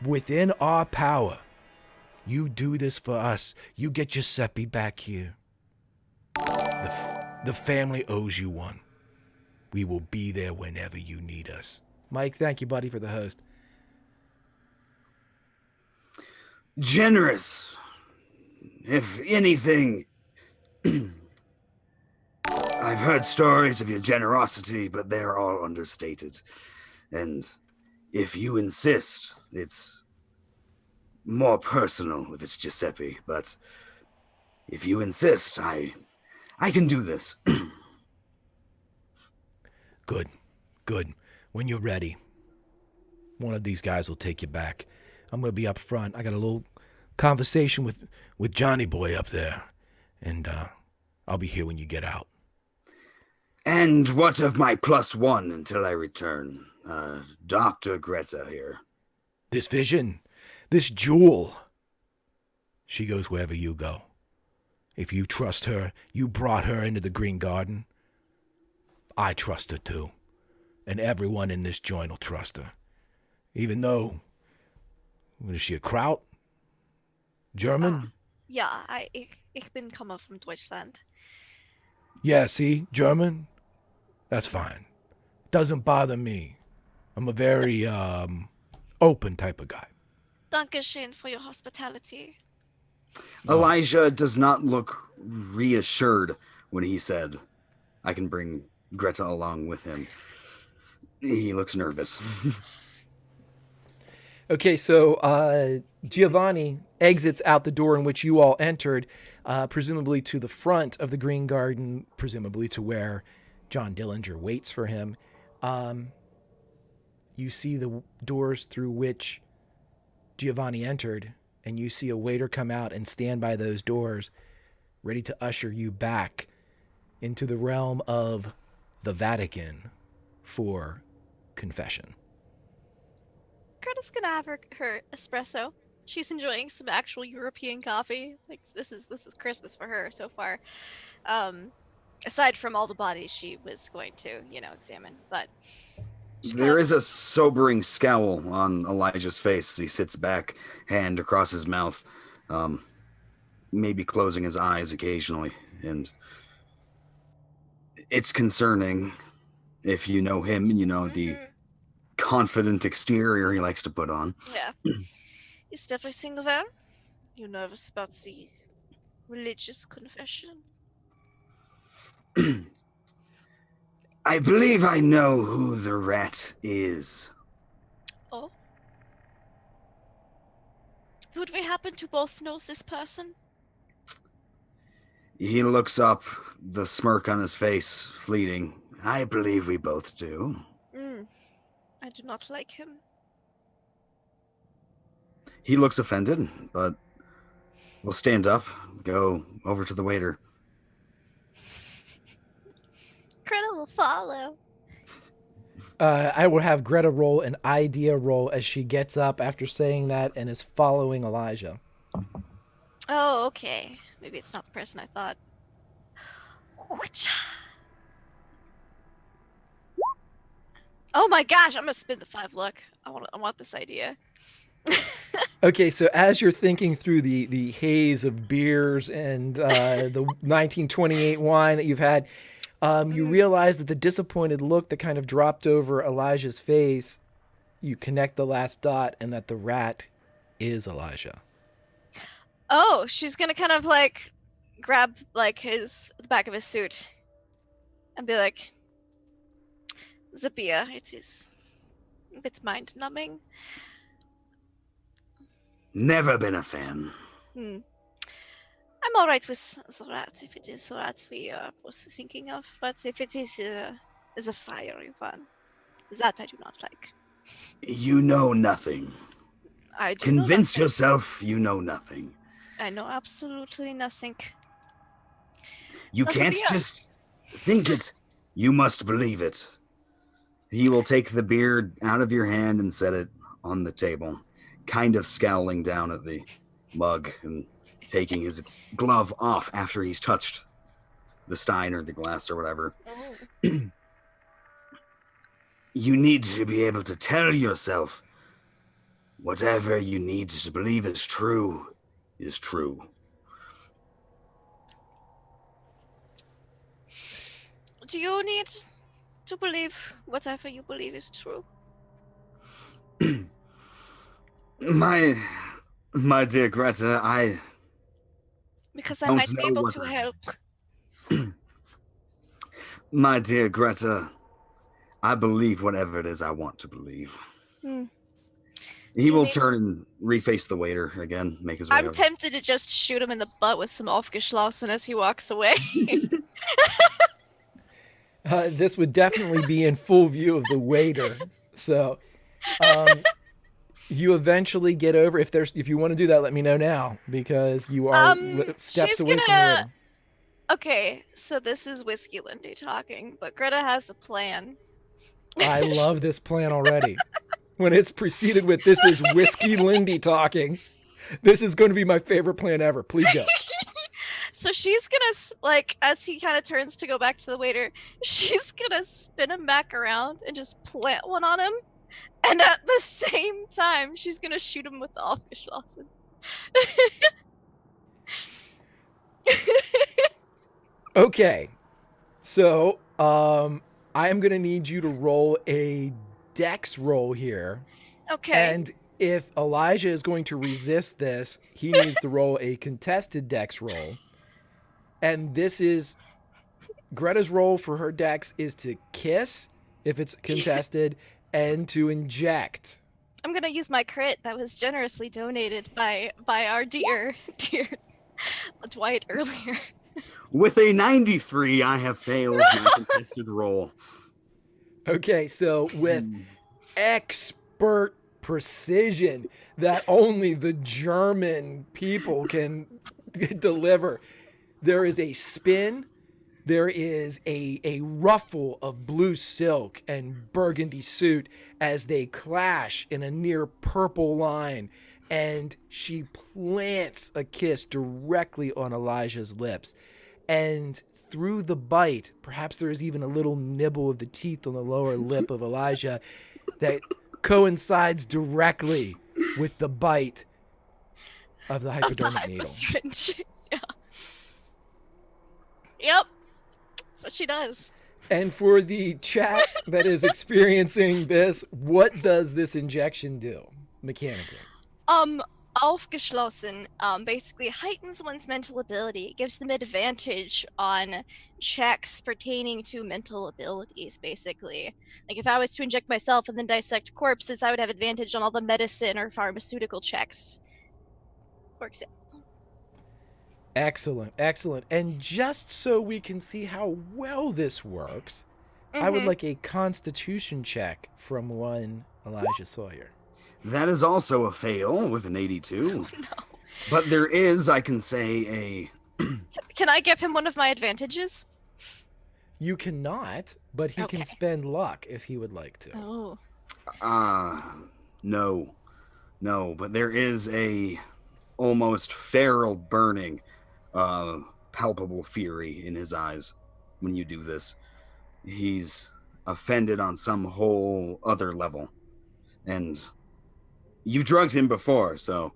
within our power, you do this for us. You get Giuseppe back here. The family owes you one. We will be there whenever you need us. Mike, thank you, buddy, for the host. Generous. If anything, I've heard stories of your generosity, but they're all understated. And if you insist, it's more personal if it's Giuseppe. But if you insist, I can do this. Good. Good. When you're ready, one of these guys will take you back. I'm going to be up front. I got a little conversation with Johnny Boy up there, and I'll be here when you get out. And what of my +1 until I return? Dr. Gretta here. This vision, this jewel, she goes wherever you go. If you trust her, you brought her into the Green Garden. I trust her too. And everyone in this joint will trust her. Even though, what is she, a Kraut? German? Ja, ich bin komme from Deutschland. Yeah, see, German? That's fine. Doesn't bother me. I'm a very, open type of guy. Dankeschön for your hospitality. Elijah does not look reassured when he said, I can bring Greta along with him. He looks nervous. Okay, so Giovanni exits out the door in which you all entered, presumably to the front of the Green Garden, presumably to where John Dillinger waits for him. You see the doors through which Giovanni entered, and you see a waiter come out and stand by those doors, ready to usher you back into the realm of the Vatican for confession. Greta's gonna have her espresso. She's enjoying some actual European coffee. Like this is Christmas for her so far. Aside from all the bodies she was going to, examine. But there is a sobering scowl on Elijah's face as he sits back, hand across his mouth, maybe closing his eyes occasionally. And it's concerning if you know him and you know the confident exterior he likes to put on. Yeah. Is everything well? You nervous about the religious confession? I believe I know who the rat is. Oh? Would we happen to both know this person? He looks up, the smirk on his face fleeting. I believe we both do. I do not like him. He looks offended, but will stand up, go over to the waiter. Greta will follow. I will have Greta roll an idea roll as she gets up after saying that and is following Elijah. Oh, okay. Maybe it's not the person I thought. Oh my gosh, I'm gonna spin the 5 luck. I want this idea. Okay, so as you're thinking through the haze of beers and the 1928 wine that you've had, you realize that the disappointed look that kind of dropped over Elijah's face, you connect the last dot, and that the rat is Elijah. Oh, she's gonna kind of like grab like the back of his suit and be like, the beer, it is a bit mind numbing. Never been a fan. I'm alright with the rat, if it is the rat we was thinking of, but if it is a fiery one, that I do not like. You know nothing. I do Convince know yourself you know nothing. I know absolutely nothing. You That's can't beer. just think it. You must believe it. He will take the beer out of your hand and set it on the table, kind of scowling down at the mug and taking his glove off after he's touched the stein or the glass or whatever. Oh. You need to be able to tell yourself whatever you need to believe is true is true. Do you need to believe whatever you believe is true? My dear Greta, Because I don't might be know able what to I- help. my dear Greta, I believe whatever it is I want to believe. He will turn and reface the waiter again, make his way I'm over. tempted to just shoot him in the butt with some Aufgeschlossen as he walks away. This would definitely be in full view of the waiter. So, um, you eventually get over. If you want to do that, let me know now because you are steps She's away from the gonna. waiter. Okay, so this is Whiskey Lindy talking, but Greta has a plan. I love this plan already. When it's preceded with "This is Whiskey Lindy talking," this is going to be my favorite plan ever. Please go. So she's gonna like, as he kind of turns to go back to the waiter, she's gonna spin him back around and just plant one on him, and at the same time, she's gonna shoot him with the Aufgeschlossen. Okay, so I am going to need you to roll a dex roll here. Okay. And if Elijah is going to resist this, he needs to roll a contested dex roll. And this is Greta's roll for her dex is to kiss if it's contested and to inject. I'm gonna use my crit that was generously donated by our dear Dwight earlier. With a 93, I have failed my contested roll. Okay, so with expert precision that only the German people can deliver, there is a spin, there is a ruffle of blue silk and burgundy suit as they clash in a near purple line, and she plants a kiss directly on Elijah's lips. And through the bite, perhaps there is even a little nibble of the teeth on the lower lip of Elijah that coincides directly with the bite of the hypodermic needle. Yeah. Yep. That's what she does. And for the chat that is experiencing this, what does this injection do mechanically? Aufgeschlossen basically heightens one's mental ability. It gives them advantage on checks pertaining to mental abilities, basically. Like if I was to inject myself and then dissect corpses, I would have advantage on all the medicine or pharmaceutical checks. For example. Excellent, excellent. And just so we can see how well this works, I would like a constitution check from one Elijah Sawyer. That is also a fail with an 82. No. But there is, I can say, a... Can I give him one of my advantages? You cannot, but he can spend luck if he would like to. Oh. No. No, but there is a almost feral burning, palpable fury in his eyes when you do this. He's offended on some whole other level. And you've drugged him before, so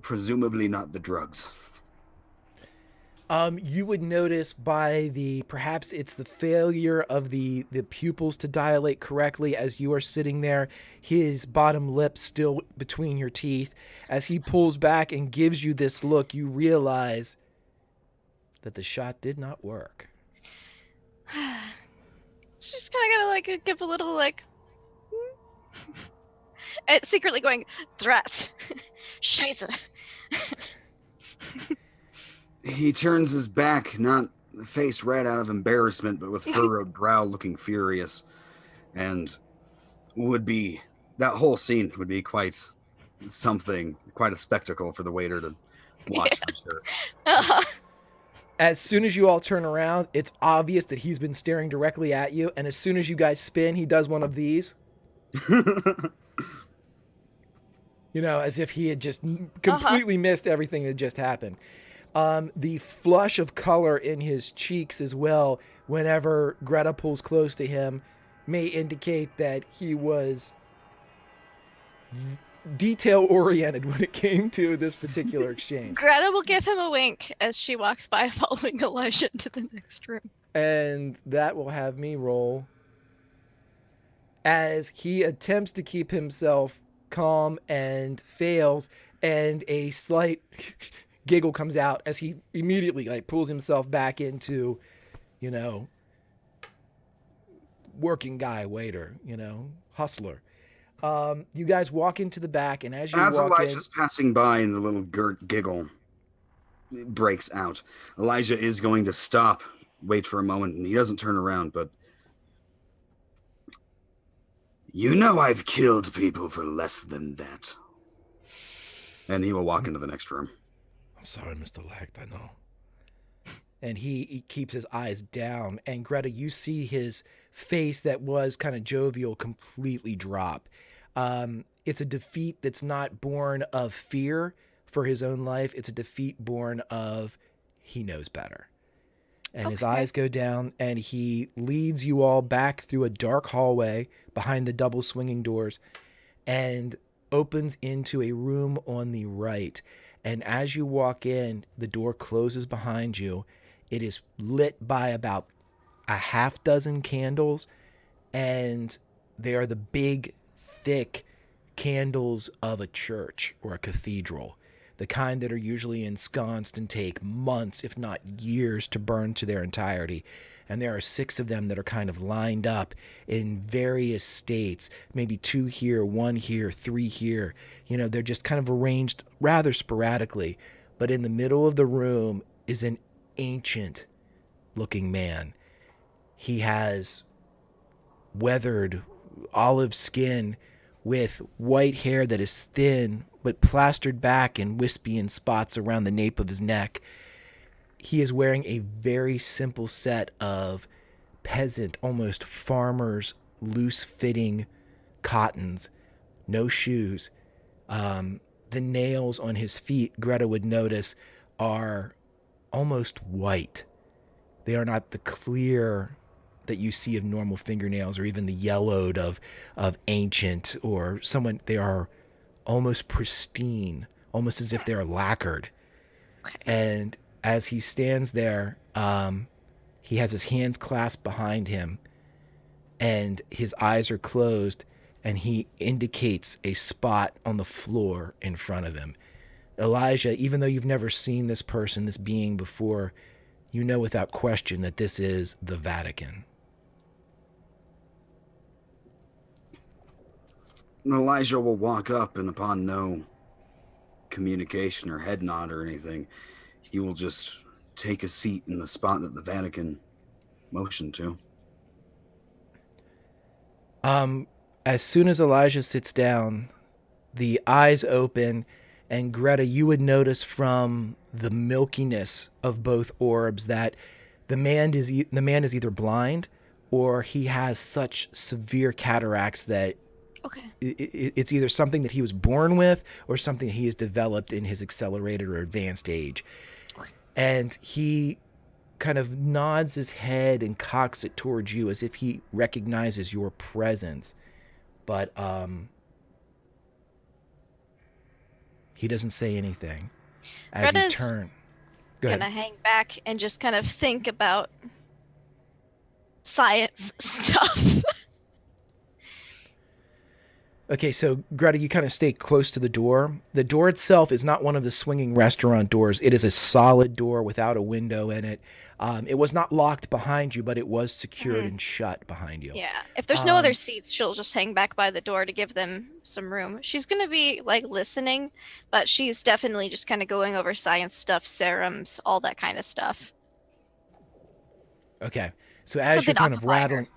presumably not the drugs. You would notice by perhaps it's the failure of the pupils to dilate correctly as you are sitting there, his bottom lip still between your teeth. As he pulls back and gives you this look, you realize that the shot did not work. She's kind of gonna like give a little like, and secretly going, "Drat, Scheiße." He turns his back, not face red out of embarrassment, but with furrowed brow, looking furious, and that whole scene would be quite something, quite a spectacle for the waiter to watch. I'm sure. As soon as you all turn around, it's obvious that he's been staring directly at you, and as soon as you guys spin, he does one of these. As if he had just completely missed everything that had just happened. The flush of color in his cheeks as well, whenever Greta pulls close to him, may indicate that he was detail-oriented when it came to this particular exchange. Greta will give him a wink as she walks by, following Elijah into the next room. And that will have me roll as he attempts to keep himself calm and fails, and a slight giggle comes out as he immediately pulls himself back into, working guy, waiter, hustler. You guys walk into the back, and as Elijah's passing by and the little giggle breaks out, Elijah is going to stop wait for a moment, and he doesn't turn around, but you know I've killed people for less than that. And he will walk into the next room. I'm sorry, Mr. Lecht, I know. And he keeps his eyes down. And Greta, you see his face that was kind of jovial completely drop. It's a defeat that's not born of fear for his own life. It's a defeat born of he knows better. And his eyes go down, and he leads you all back through a dark hallway behind the double swinging doors and opens into a room on the right. And as you walk in, the door closes behind you. It is lit by about a half dozen candles, and they are the big, thick candles of a church or a cathedral, the kind that are usually ensconced and take months, if not years, to burn to their entirety. And there are 6 of them that are kind of lined up in various states, maybe 2 here, 1 here, 3 here. You know, they're just kind of arranged rather sporadically. But in the middle of the room is an ancient looking man. He has weathered olive skin with white hair that is thin but plastered back and wispy in spots around the nape of his neck. He is wearing a very simple set of peasant, almost farmer's, loose-fitting cottons, no shoes. The nails on his feet, Greta would notice, are almost white. They are not the clear that you see of normal fingernails, or even the yellowed of ancient or someone. They are almost pristine, almost as if they're lacquered. Okay. And as he stands there, he has his hands clasped behind him, and his eyes are closed, and he indicates a spot on the floor in front of him. Elijah, even though you've never seen this person, this being before, you know without question that this is the Vatican. Elijah will walk up, and upon no communication or head nod or anything, he will just take a seat in the spot that the Vatican motioned to. As soon as Elijah sits down, the eyes open, and Greta, you would notice from the milkiness of both orbs that the man is either blind or he has such severe cataracts that it's either something that he was born with or something he has developed in his accelerated or advanced age. And he kind of nods his head and cocks it towards you as if he recognizes your presence. But he doesn't say anything. As Greta's he turns, gonna hang back and just kind of think about science stuff. Okay, so Greta, you kind of stay close to the door. The door itself is not one of the swinging restaurant doors. It is a solid door without a window in it. It was not locked behind you, but it was secured and shut behind you. Yeah. If there's no other seats, she'll just hang back by the door to give them some room. She's going to be like listening, but she's definitely just kind of going over science stuff, serums, all that kind of stuff. Okay. So as you're kind of rattling,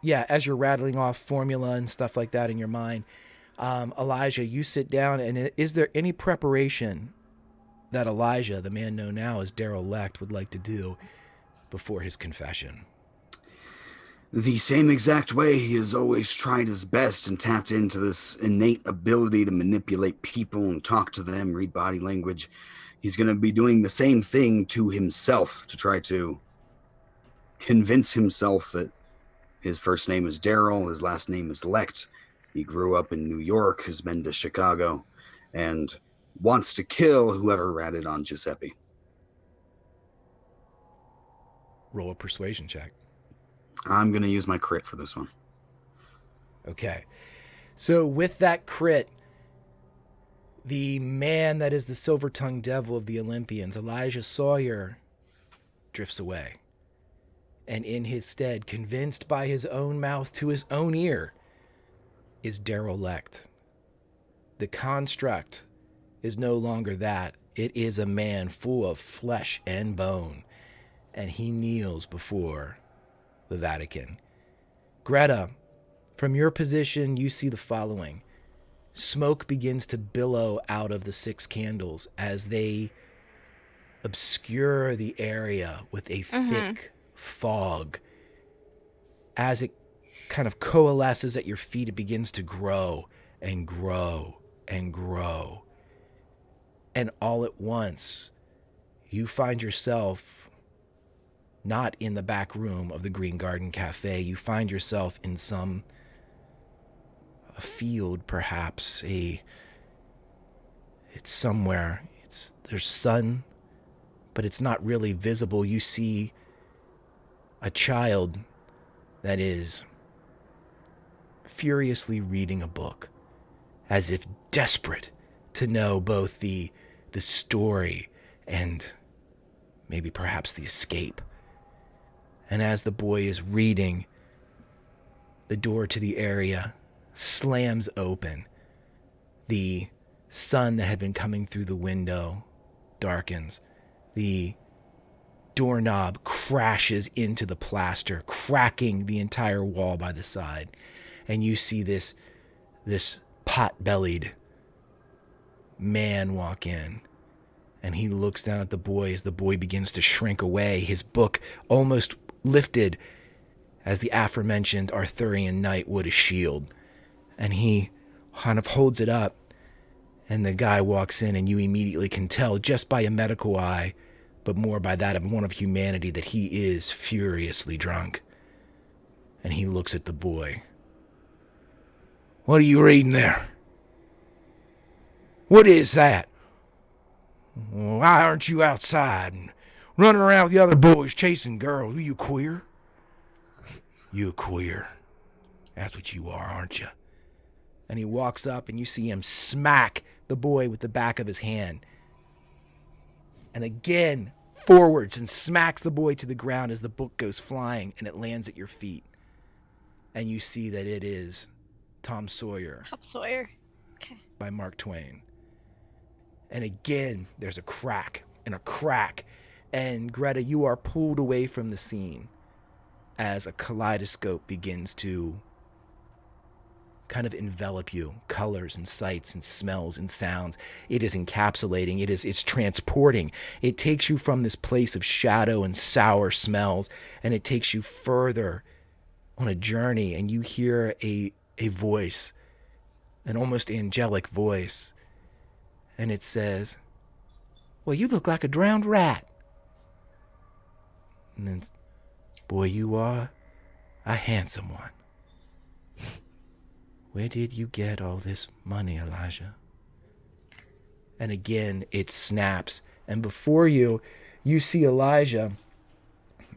as you're rattling off formula and stuff like that in your mind, Elijah, you sit down, and is there any preparation that Elijah, the man known now as Daryl Lecht, would like to do before his confession? The same exact way he has always tried his best and tapped into this innate ability to manipulate people and talk to them, read body language. He's going to be doing the same thing to himself to try to convince himself that his first name is Daryl, his last name is Lecht. He grew up in New York, has been to Chicago, and wants to kill whoever ratted on Giuseppe. Roll a persuasion check. I'm going to use my crit for this one. Okay. So with that crit, the man that is the silver-tongued devil of the Olympians, Elijah Sawyer, drifts away. And in his stead, convinced by his own mouth to his own ear, is Daryl Lecht. The construct is no longer that. It is a man full of flesh and bone. and he kneels before the Vatican. Greta, from your position, you see the following. Smoke begins to billow out of the 6 candles as they obscure the area with a thick fog. As it kind of coalesces at your feet, it begins to grow and grow and grow. And all at once, you find yourself not in the back room of the Green Garden Cafe. You find yourself in a field, perhaps. It's somewhere. There's sun, but it's not really visible. You see a child that is furiously reading a book, as if desperate to know both the story and maybe perhaps the escape. And as the boy is reading, the door to the area slams open. The sun that had been coming through the window darkens. The doorknob crashes into the plaster, cracking the entire wall by the side. And you see this pot-bellied man walk in. And he looks down at the boy as the boy begins to shrink away, his book almost lifted as the aforementioned Arthurian knight would a shield. And he kind of holds it up, and the guy walks in, and you immediately can tell just by a medical eye, but more by that of one of humanity, that he is furiously drunk. And he looks at the boy. What are you reading there? What is that? Why aren't you outside and running around with the other boys chasing girls? Are you queer? You queer. That's what you are, aren't you? And he walks up, and you see him smack the boy with the back of his hand. And again, forwards, and smacks the boy to the ground as the book goes flying, and it lands at your feet. And you see that it is Tom Sawyer. Tom Sawyer. Okay. By Mark Twain. And again, there's a crack and a crack. And Greta, you are pulled away from the scene as a kaleidoscope begins to kind of envelop you. Colors and sights and smells and sounds. It is encapsulating. It's transporting. It takes you from this place of shadow and sour smells, and it takes you further on a journey, and you hear a voice, an almost angelic voice. And it says, well, you look like a drowned rat. And then, boy, you are a handsome one. Where did you get all this money, Elijah? And again, it snaps. And before you, you see Elijah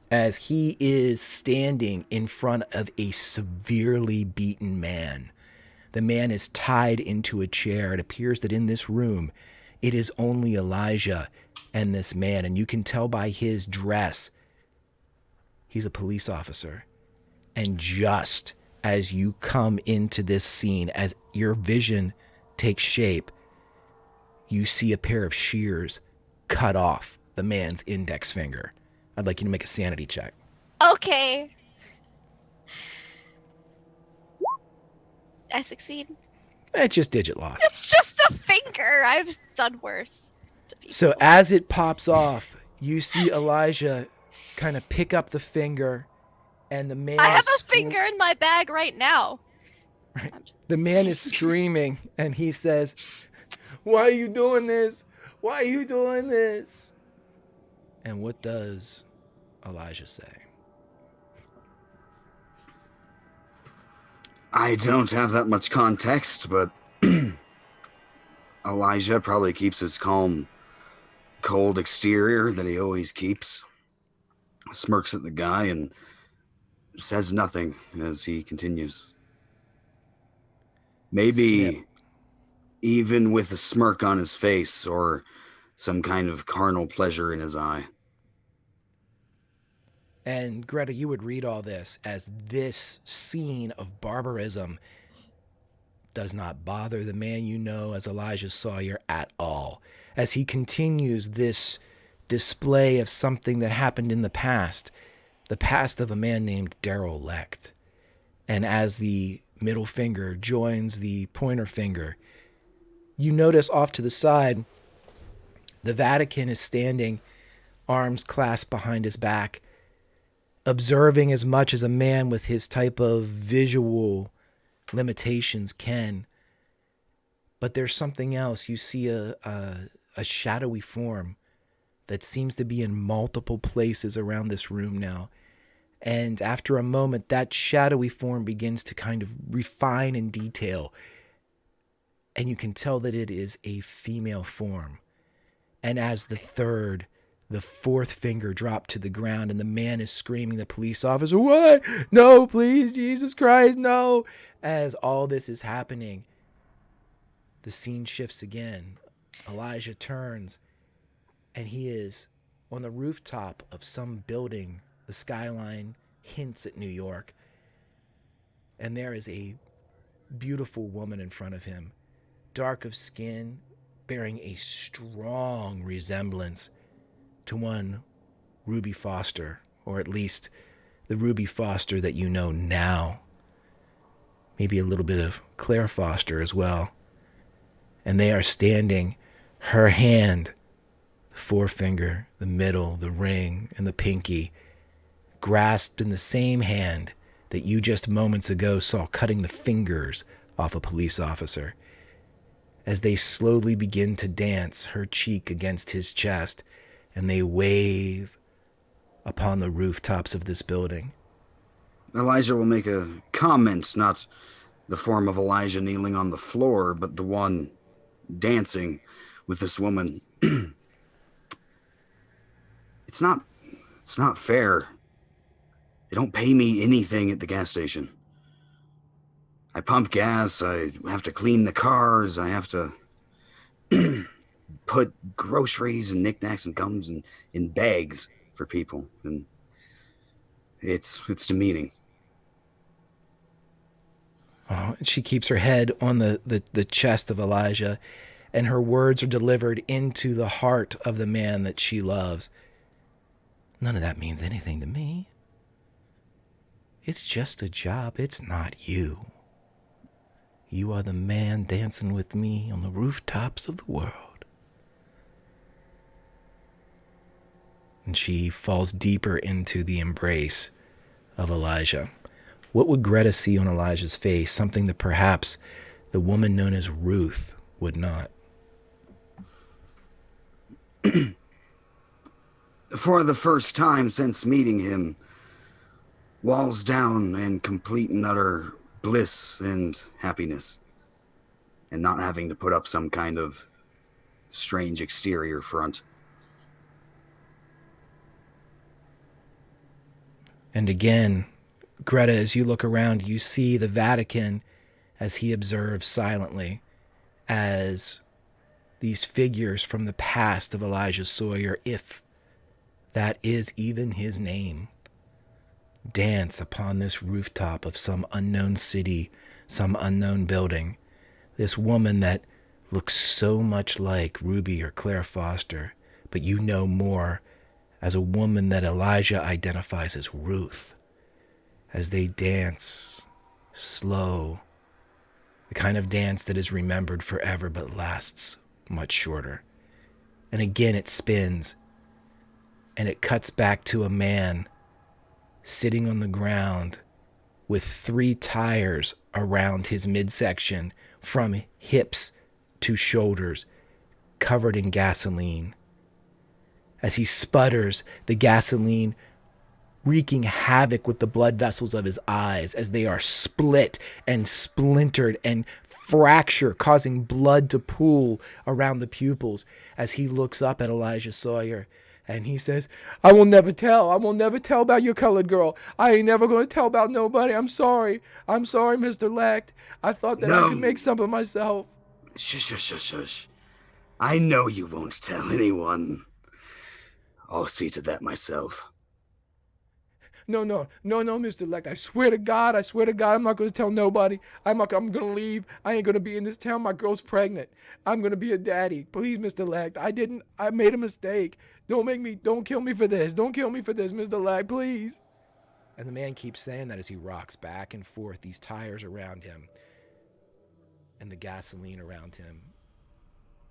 as he is standing in front of a severely beaten man. The man is tied into a chair. It appears that in this room, it is only Elijah and this man. And you can tell by his dress, he's a police officer. And just as you come into this scene, as your vision takes shape, you see a pair of shears cut off the man's index finger. I'd like you to make a sanity check. Okay. I succeed. It's just digit loss. It's just a finger. I've done worse. So as it pops off, you see Elijah kind of pick up the finger, and the man I have a finger in my bag right now. Right. The man is screaming, and he says, why are you doing this? Why are you doing this? And what does Elijah say? I don't have that much context, but Elijah probably keeps his calm, cold exterior that he always keeps, smirks at the guy, and says nothing as he continues. Maybe Snip. Even with a smirk on his face or some kind of carnal pleasure in his eye. And Greta, you would read all this as this scene of barbarism does not bother the man you know as Elijah Sawyer at all. As he continues this display of something that happened in the past of a man named Daryl Lecht. And as the middle finger joins the pointer finger, you notice off to the side, the Vatican is standing, arms clasped behind his back, observing as much as a man with his type of visual limitations can. But there's something else. You see a shadowy form that seems to be in multiple places around this room now. And after a moment, that shadowy form begins to kind of refine in detail. And you can tell that it is a female form. And as the fourth finger dropped to the ground and the man is screaming, the police officer, "What? No, please, Jesus Christ, no!" As all this is happening, the scene shifts again. Elijah turns, and he is on the rooftop of some building. The skyline hints at New York. And there is a beautiful woman in front of him, dark of skin, bearing a strong resemblance to one Ruby Foster, or at least the Ruby Foster that you know now. Maybe a little bit of Claire Foster as well. And they are standing, her hand, the forefinger, the middle, the ring, and the pinky, grasped in the same hand that you just moments ago saw cutting the fingers off a police officer. As they slowly begin to dance, her cheek against his chest, and they wave upon the rooftops of this building. Elijah will make a comment, not the form of Elijah kneeling on the floor, but the one dancing with this woman. It's not fair. They don't pay me anything at the gas station. I pump gas, I have to clean the cars, I have to put groceries and knickknacks and gums in bags for people, and it's demeaning. Oh, she keeps her head on the chest of Elijah, and her words are delivered into the heart of the man that she loves. None of that means anything to me. It's just a job. It's not you. You are the man dancing with me on the rooftops of the world. And she falls deeper into the embrace of Elijah. What would Greta see on Elijah's face? Something that perhaps the woman known as Ruth would not. For the first time since meeting him, walls down and complete and utter bliss and happiness, and not having to put up some kind of strange exterior front. And again, Greta, as you look around, you see the Vatican as he observes silently as these figures from the past of Elijah Sawyer, if that is even his name, dance upon this rooftop of some unknown city, some unknown building. This woman that looks so much like Ruby or Claire Foster, but you know more as a woman that Elijah identifies as Ruth, as they dance slow, the kind of dance that is remembered forever but lasts much shorter. And again it spins, and it cuts back to a man sitting on the ground with 3 tires around his midsection from hips to shoulders, covered in gasoline. As he sputters, the gasoline wreaking havoc with the blood vessels of his eyes as they are split and splintered and fracture, causing blood to pool around the pupils as he looks up at Elijah Sawyer. And he says, I will never tell about your colored girl. I ain't never going to tell about nobody. I'm sorry, Mr. Lecht. I thought that I could make some of myself. Shush. I know you won't tell anyone. I'll see to that myself. Mr. Lecht. I swear to God, I'm not going to tell nobody. I'm going to leave. I ain't going to be in this town. My girl's pregnant. I'm going to be a daddy. Please, Mr. Lecht. I made a mistake. Don't kill me for this. Don't kill me for this, Mr. Lecht, please. And the man keeps saying that as he rocks back and forth, these tires around him and the gasoline around him.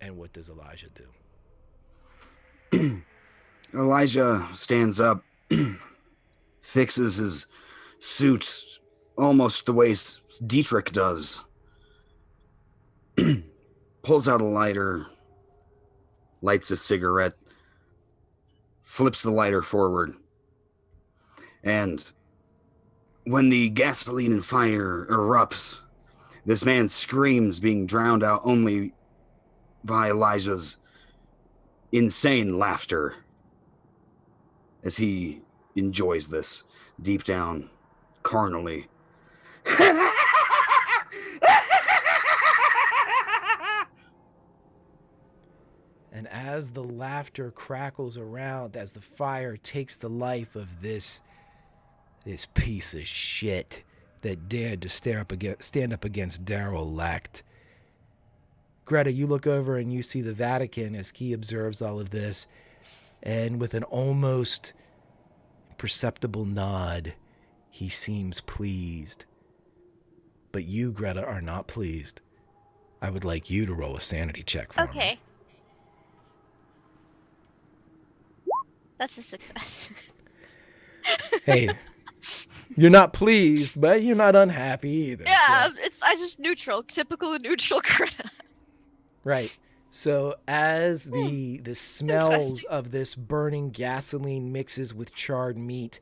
And what does Elijah do? Elijah stands up, fixes his suit almost the way Dietrich does, pulls out a lighter, lights a cigarette, flips the lighter forward, and when the gasoline and fire erupts, this man screams, being drowned out only by Elijah's insane laughter as he enjoys this deep down carnally. And as the laughter crackles around, as the fire takes the life of this piece of shit that dared to stand up against Daryl Lecht, Greta, you look over and you see the Vatican as he observes all of this, and with an almost perceptible nod, he seems pleased. But you, Greta, are not pleased. I would like you to roll a sanity check for me. Okay. That's a success. Hey, you're not pleased, but you're not unhappy either. Yeah, so. I just neutral, typical neutral Greta. Right. So as the smells of this burning gasoline mixes with charred meat,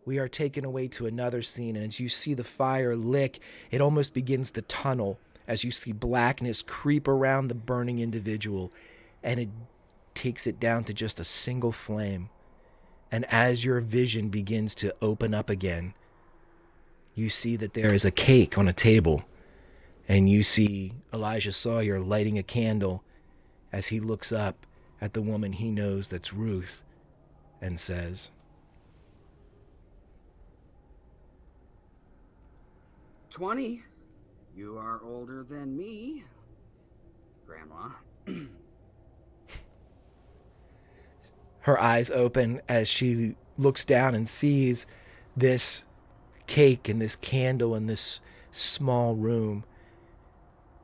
we are taken away to another scene, and as you see the fire lick, it almost begins to tunnel as you see blackness creep around the burning individual, and it takes it down to just a single flame. And as your vision begins to open up again, you see that there is a cake on a table, and you see Elijah Sawyer lighting a candle as he looks up at the woman he knows that's Ruth and says, 20? You are older than me, Grandma. Her eyes open as she looks down and sees this cake and this candle in this small room.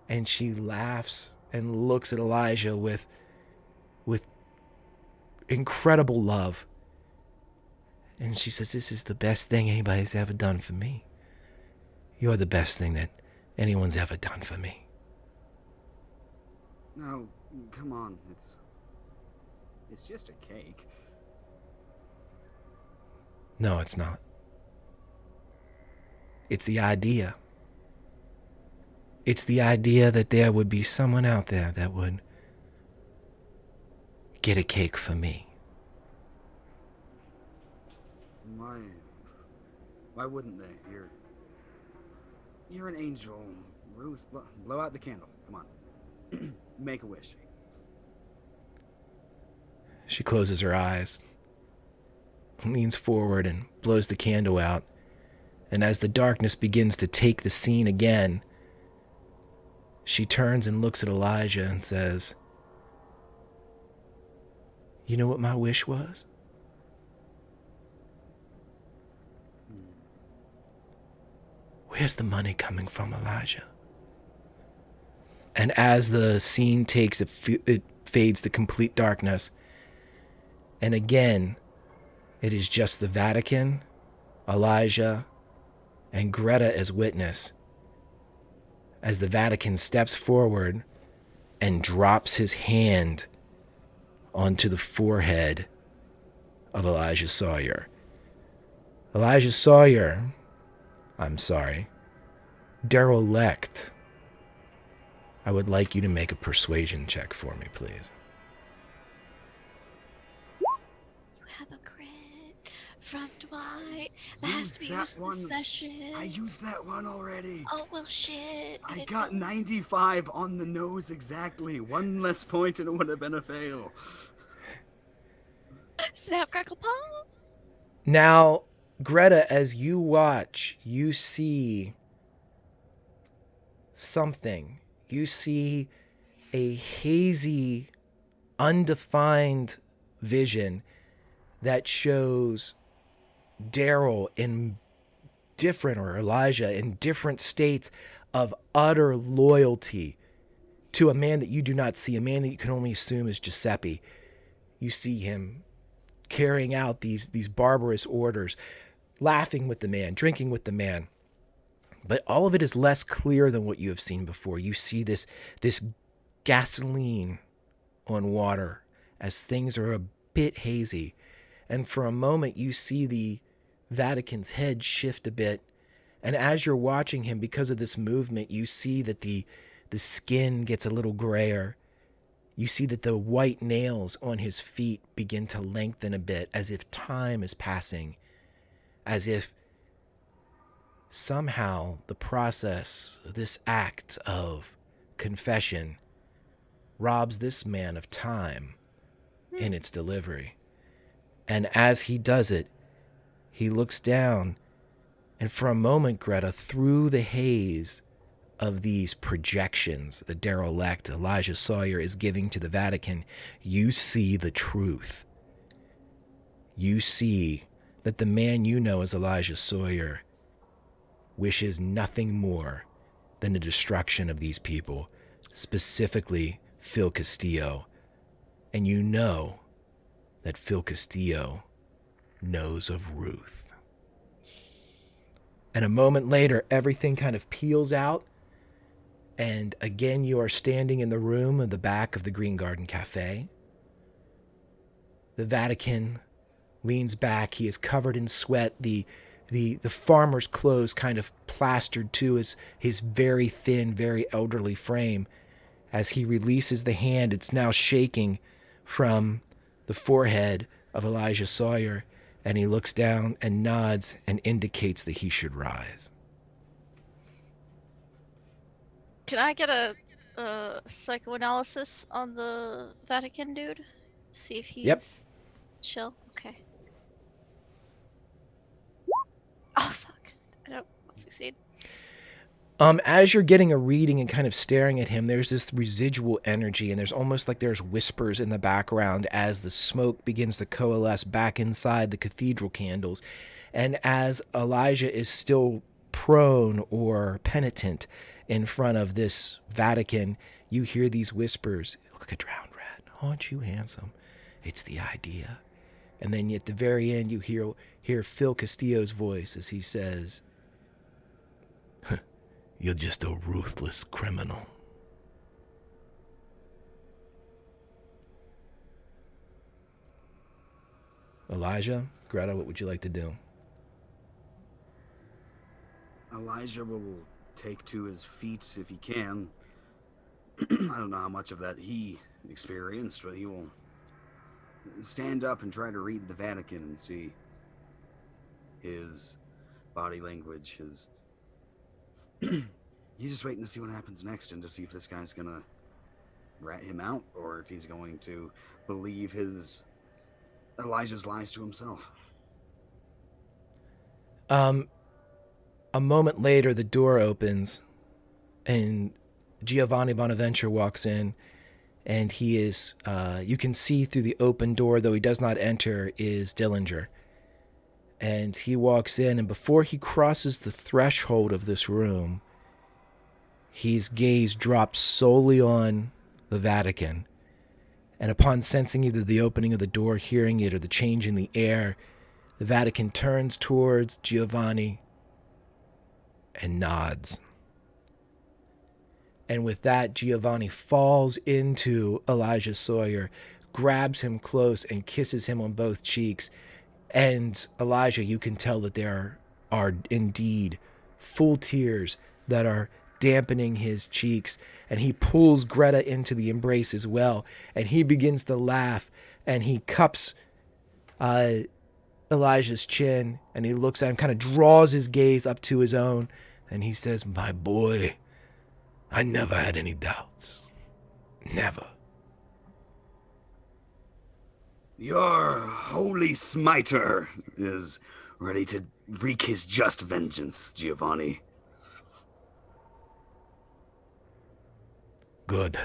And she laughs and looks at Elijah with incredible love. And she says, "This is the best thing anybody's ever done for me. You're the best thing that anyone's ever done for me." No, come on. It's just a cake. No, it's not. It's the idea. It's the idea that there would be someone out there that would get a cake for me. Why wouldn't they? You're an angel, Ruth. Blow out the candle. Come on. Make a wish. She closes her eyes, leans forward and blows the candle out. And as the darkness begins to take the scene again, she turns and looks at Elijah and says, "You know what my wish was?" "Where's the money coming from, Elijah?" And as the scene takes, it fades to complete darkness. And again, it is just the Vatican, Elijah, and Greta as witness, as the Vatican steps forward and drops his hand onto the forehead of Elijah Sawyer. Elijah Sawyer, I'm sorry, Daryl Lecht, I would like you to make a persuasion check for me, please. You have a crit from Dwight. That has to be used this session. I used that one already. Oh, well, shit. I got 95 on the nose exactly. One less point and it would have been a fail. Snap, crackle, pop. Now, Greta, as you watch, you see something. You see a hazy, undefined vision that shows Daryl in different, or Elijah in different states of utter loyalty to a man that you do not see, a man that you can only assume is Giuseppe. You see him carrying out these barbarous orders, laughing with the man, drinking with the man. But all of it is less clear than what you have seen before. You see this gasoline on water as things are a bit hazy. And for a moment, you see the Vatican's head shift a bit. And as you're watching him, because of this movement, you see that the skin gets a little grayer. You see that the white nails on his feet begin to lengthen a bit, as if time is passing, as if somehow the process, this act of confession, robs this man of time in its delivery. And as he does it, he looks down, and for a moment, Greta, through the haze of these projections the derelict Elijah Sawyer is giving to the Vatican, you see the truth. You see that the man you know as Elijah Sawyer wishes nothing more than the destruction of these people, specifically Phil Castillo. And you know that Phil Castillo knows of Ruth. And a moment later, everything kind of peels out. And again, you are standing in the room in the back of the Green Garden Cafe. The Vatican leans back. He is covered in sweat. The farmer's clothes kind of plastered to his very thin, very elderly frame. As he releases the hand, it's now shaking from the forehead of Elijah Sawyer. And he looks down and nods and indicates that he should rise. Can I get a psychoanalysis on the Vatican dude? See if he's Yep. chill. Okay. Oh fuck! I don't succeed. As you're getting a reading and kind of staring at him, there's this residual energy, and there's almost like there's whispers in the background as the smoke begins to coalesce back inside the cathedral candles. And as Elijah is still prone or penitent in front of this Vatican, you hear these whispers. Look, a drowned rat. Aren't you handsome? It's the idea. And then at the very end, you hear Phil Castillo's voice as he says, "You're just a ruthless criminal." Elijah, Greta, what would you like to do? Elijah will take to his feet if he can. I don't know how much of that he experienced, but he will stand up and try to read the Vatican and see his body language, his... He's just waiting to see what happens next and to see if this guy's gonna rat him out or if he's going to believe Elijah's lies to himself. A moment later, the door opens and Giovanni Bonaventure walks in, and he is, you can see through the open door, though he does not enter, is Dillinger. And he walks in, and before he crosses the threshold of this room, his gaze drops solely on the Vatican. And upon sensing either the opening of the door, hearing it, or the change in the air, the Vatican turns towards Giovanni and nods. And with that, Giovanni falls into Elijah Sawyer, grabs him close, and kisses him on both cheeks. And Elijah, you can tell that there are indeed full tears that are dampening his cheeks. And he pulls Greta into the embrace as well. And he begins to laugh, and he cups Elijah's chin, and he looks at him, kind of draws his gaze up to his own, and he says, "My boy, I never had any doubts. Never." Your holy smiter is ready to wreak his just vengeance, Giovanni. Good.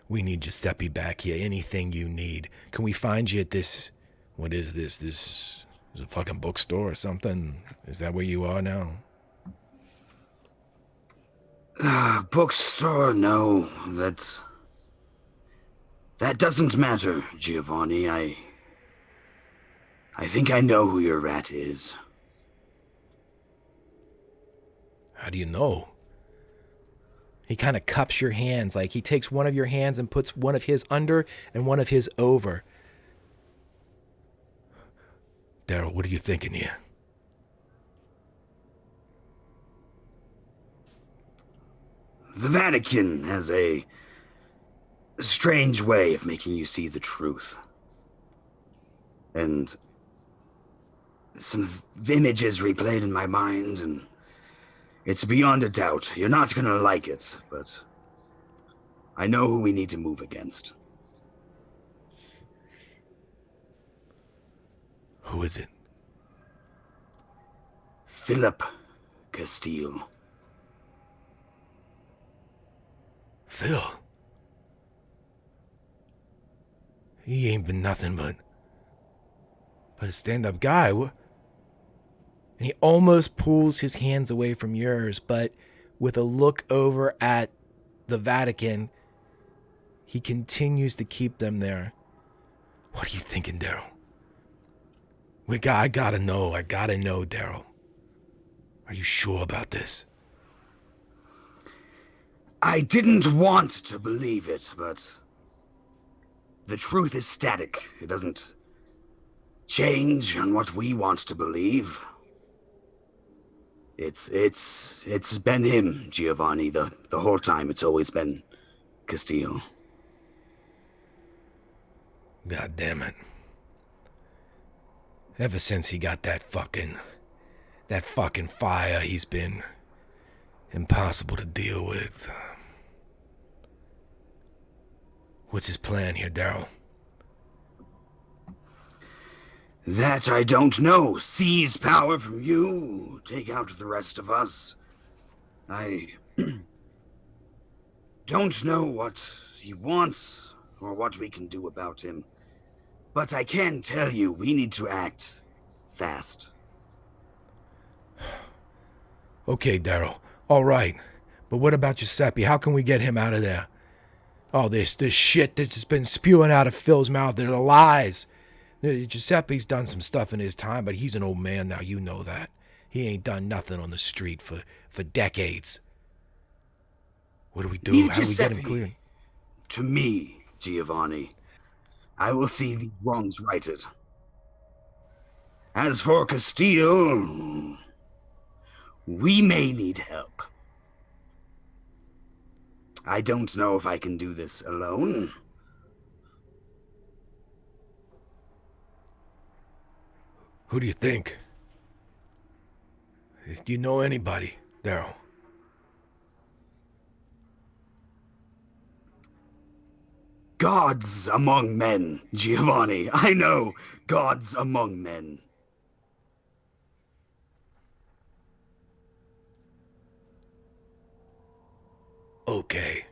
We need Giuseppe back here. Anything you need. Can we find you at this... What is this? This is a fucking bookstore or something? Is that where you are now? Bookstore? No, that doesn't matter, Giovanni. I think I know who your rat is. How do you know? He kind of cups your hands, like he takes one of your hands and puts one of his under and one of his over. Daryl, what are you thinking here? The Vatican has a strange way of making you see the truth. And some images replayed in my mind, and it's beyond a doubt. You're not gonna like it, but I know who we need to move against. Who is it? Philip Castile. Phil. He ain't been nothing but a stand-up guy. And he almost pulls his hands away from yours, but with a look over at the Vatican, he continues to keep them there. What are you thinking, Daryl? I gotta know, Daryl. Are you sure about this? I didn't want to believe it, but the truth is static. It doesn't change on what we want to believe. It's been him, Giovanni, the whole time. It's always been Castile. God damn it. Ever since he got that fucking fire, he's been impossible to deal with. What's his plan here, Daryl? That I don't know. Seize power from you, take out the rest of us. I don't know what he wants or what we can do about him. But I can tell you, we need to act fast. Okay, Daryl. All right. But what about Giuseppe? How can we get him out of there? Oh, this shit that's just been spewing out of Phil's mouth. They're the lies. Giuseppe's done some stuff in his time, but he's an old man now. You know that. He ain't done nothing on the street for decades. What do we do? Leave How do we get him Giuseppe clear? to me, Giovanni. I will see the wrongs righted. As for Castile, we may need help. I don't know if I can do this alone. Who do you think? Do you know anybody, Daryl? Gods among men, Giovanni. I know. Gods among men. Okay.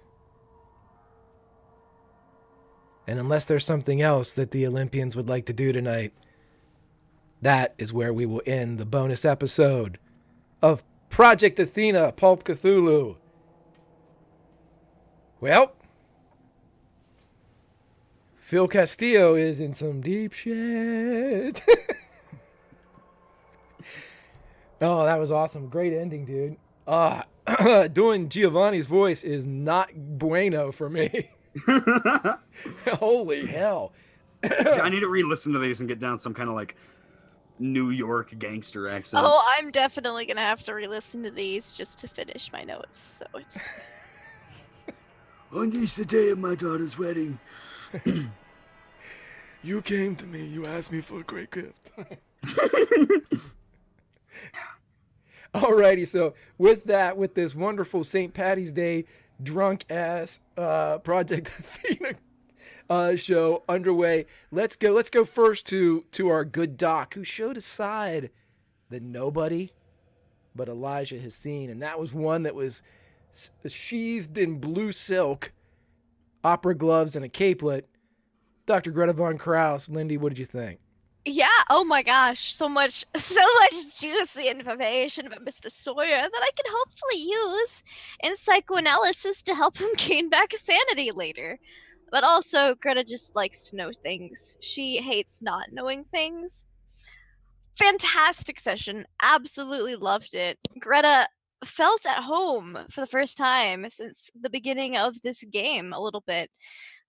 And unless there's something else that the Olympians would like to do tonight, that is where we will end the bonus episode of Project Athena, Pulp Cthulhu. Well, Phil Castillo is in some deep shit. Oh, that was awesome. Great ending, dude. Doing Giovanni's voice is not bueno for me. Holy hell. I need to re-listen to these and get down some kind of like New York gangster accent. Oh, I'm definitely gonna have to re-listen to these just to finish my notes. So it's On this the day of my daughter's wedding. You came to me. You asked me for a great gift. Alrighty, so with this wonderful St. Patty's Day drunk ass Project Athena show underway, let's go first to our good doc who showed a side that nobody but Elijah has seen. And that was one that was sheathed in blue silk, opera gloves, and a capelet. Dr. Gretta Von Kraus. Lindy, what did you think? Yeah, oh my gosh, so much juicy information about Mr. Sawyer that I can hopefully use in psychoanalysis to help him gain back sanity later. But also, Greta just likes to know things. She hates not knowing things. Fantastic session. Absolutely loved it. Greta felt at home for the first time since the beginning of this game a little bit.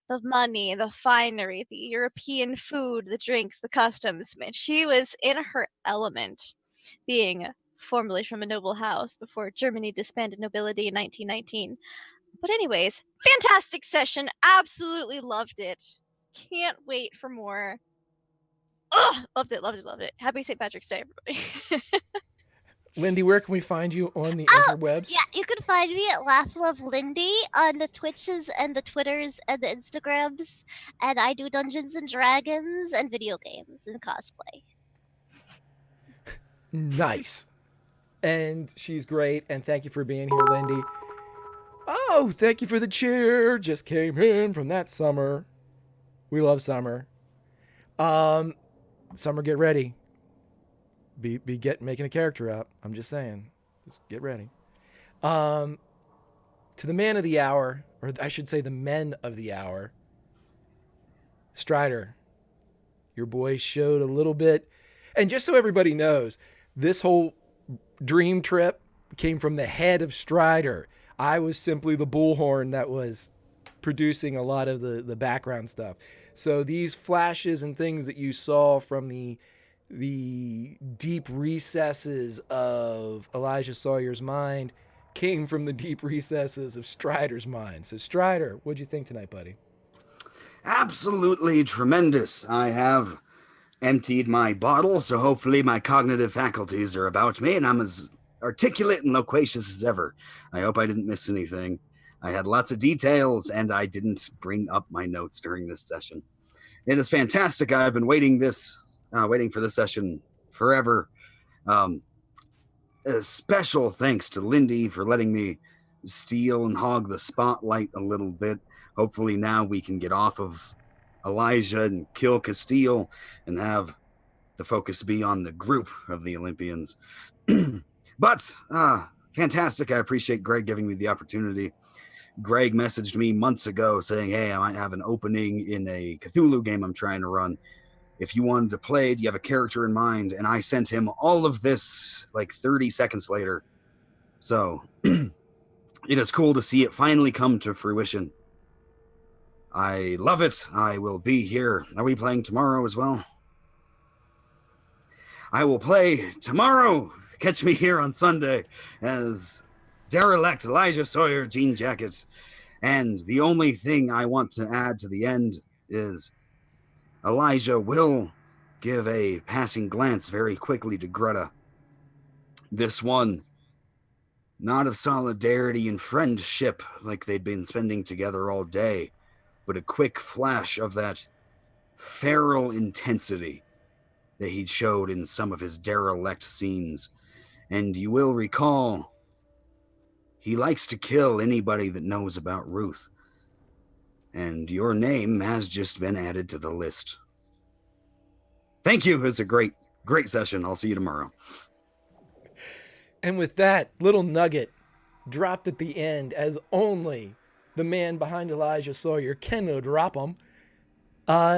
The money, the finery, the European food, the drinks, the customs. Man, she was in her element, being formerly from a noble house before Germany disbanded nobility in 1919. But anyways, fantastic session. Absolutely loved it. Can't wait for more. Ugh, loved it, loved it, loved it. Happy St. Patrick's Day, everybody. Lindy, where can we find you on the Oh, interwebs? yeah, you can find me at Laugh Love Lindy on the Twitches and the Twitters and the Instagrams, and I do Dungeons and Dragons and video games and cosplay. Nice. And she's great. And thank you for being here, Lindy. Oh, thank you for the cheer. Just came in from that summer. We love summer. Summer, get ready. Making a character up. I'm just saying. Just get ready. To the man of the hour, or I should say the men of the hour, Strider. Your boy showed a little bit. And just so everybody knows, this whole dream trip came from the head of Strider. I was simply the bullhorn that was producing a lot of the background stuff. So these flashes and things that you saw from the deep recesses of Elijah Sawyer's mind came from the deep recesses of Strider's mind. So Strider, what'd you think tonight, buddy? Absolutely tremendous. I have emptied my bottle, so hopefully my cognitive faculties are about me and I'm as articulate and loquacious as ever. I hope I didn't miss anything. I had lots of details and I didn't bring up my notes during this session. It is fantastic. I've been waiting for this session forever. A special thanks to Lindy for letting me steal and hog the spotlight a little bit. Hopefully now we can get off of Elijah and kill Castile and have the focus be on the group of the Olympians. But fantastic. I appreciate Greg giving me the opportunity. Greg messaged me months ago saying, hey, I might have an opening in a Cthulhu game I'm trying to run. If you wanted to play, do you have a character in mind? And I sent him all of this like 30 seconds later. So it is cool to see it finally come to fruition. I love it. I will be here. Are we playing tomorrow as well? I will play tomorrow. Catch me here on Sunday as Derelict Elijah Sawyer Jean Jacket. And the only thing I want to add to the end is Elijah will give a passing glance very quickly to Greta. This one, not of solidarity and friendship like they'd been spending together all day, but a quick flash of that feral intensity that he'd showed in some of his derelict scenes. And you will recall, he likes to kill anybody that knows about Ruth. And your name has just been added to the list. Thank you. It was a great session. I'll see you tomorrow. And with that little nugget dropped at the end, as only the man behind Elijah Sawyer can drop them,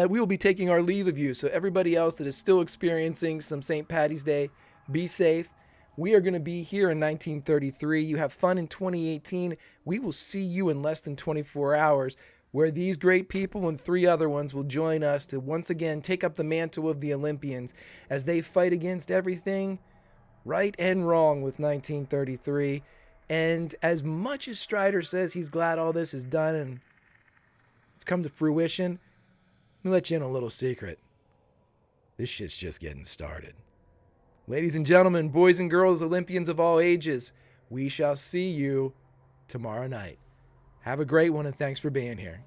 we will be taking our leave of you. So everybody else that is still experiencing some St. Paddy's Day, be safe. We are going to be here in 1933. You have fun in 2018. We will see you in less than 24 hours, where these great people and 3 other ones will join us to once again take up the mantle of the Olympians as they fight against everything right and wrong with 1933. And as much as Strider says he's glad all this is done and it's come to fruition, let me let you in a little secret. This shit's just getting started. Ladies and gentlemen, boys and girls, Olympians of all ages, we shall see you tomorrow night. Have a great one, and thanks for being here.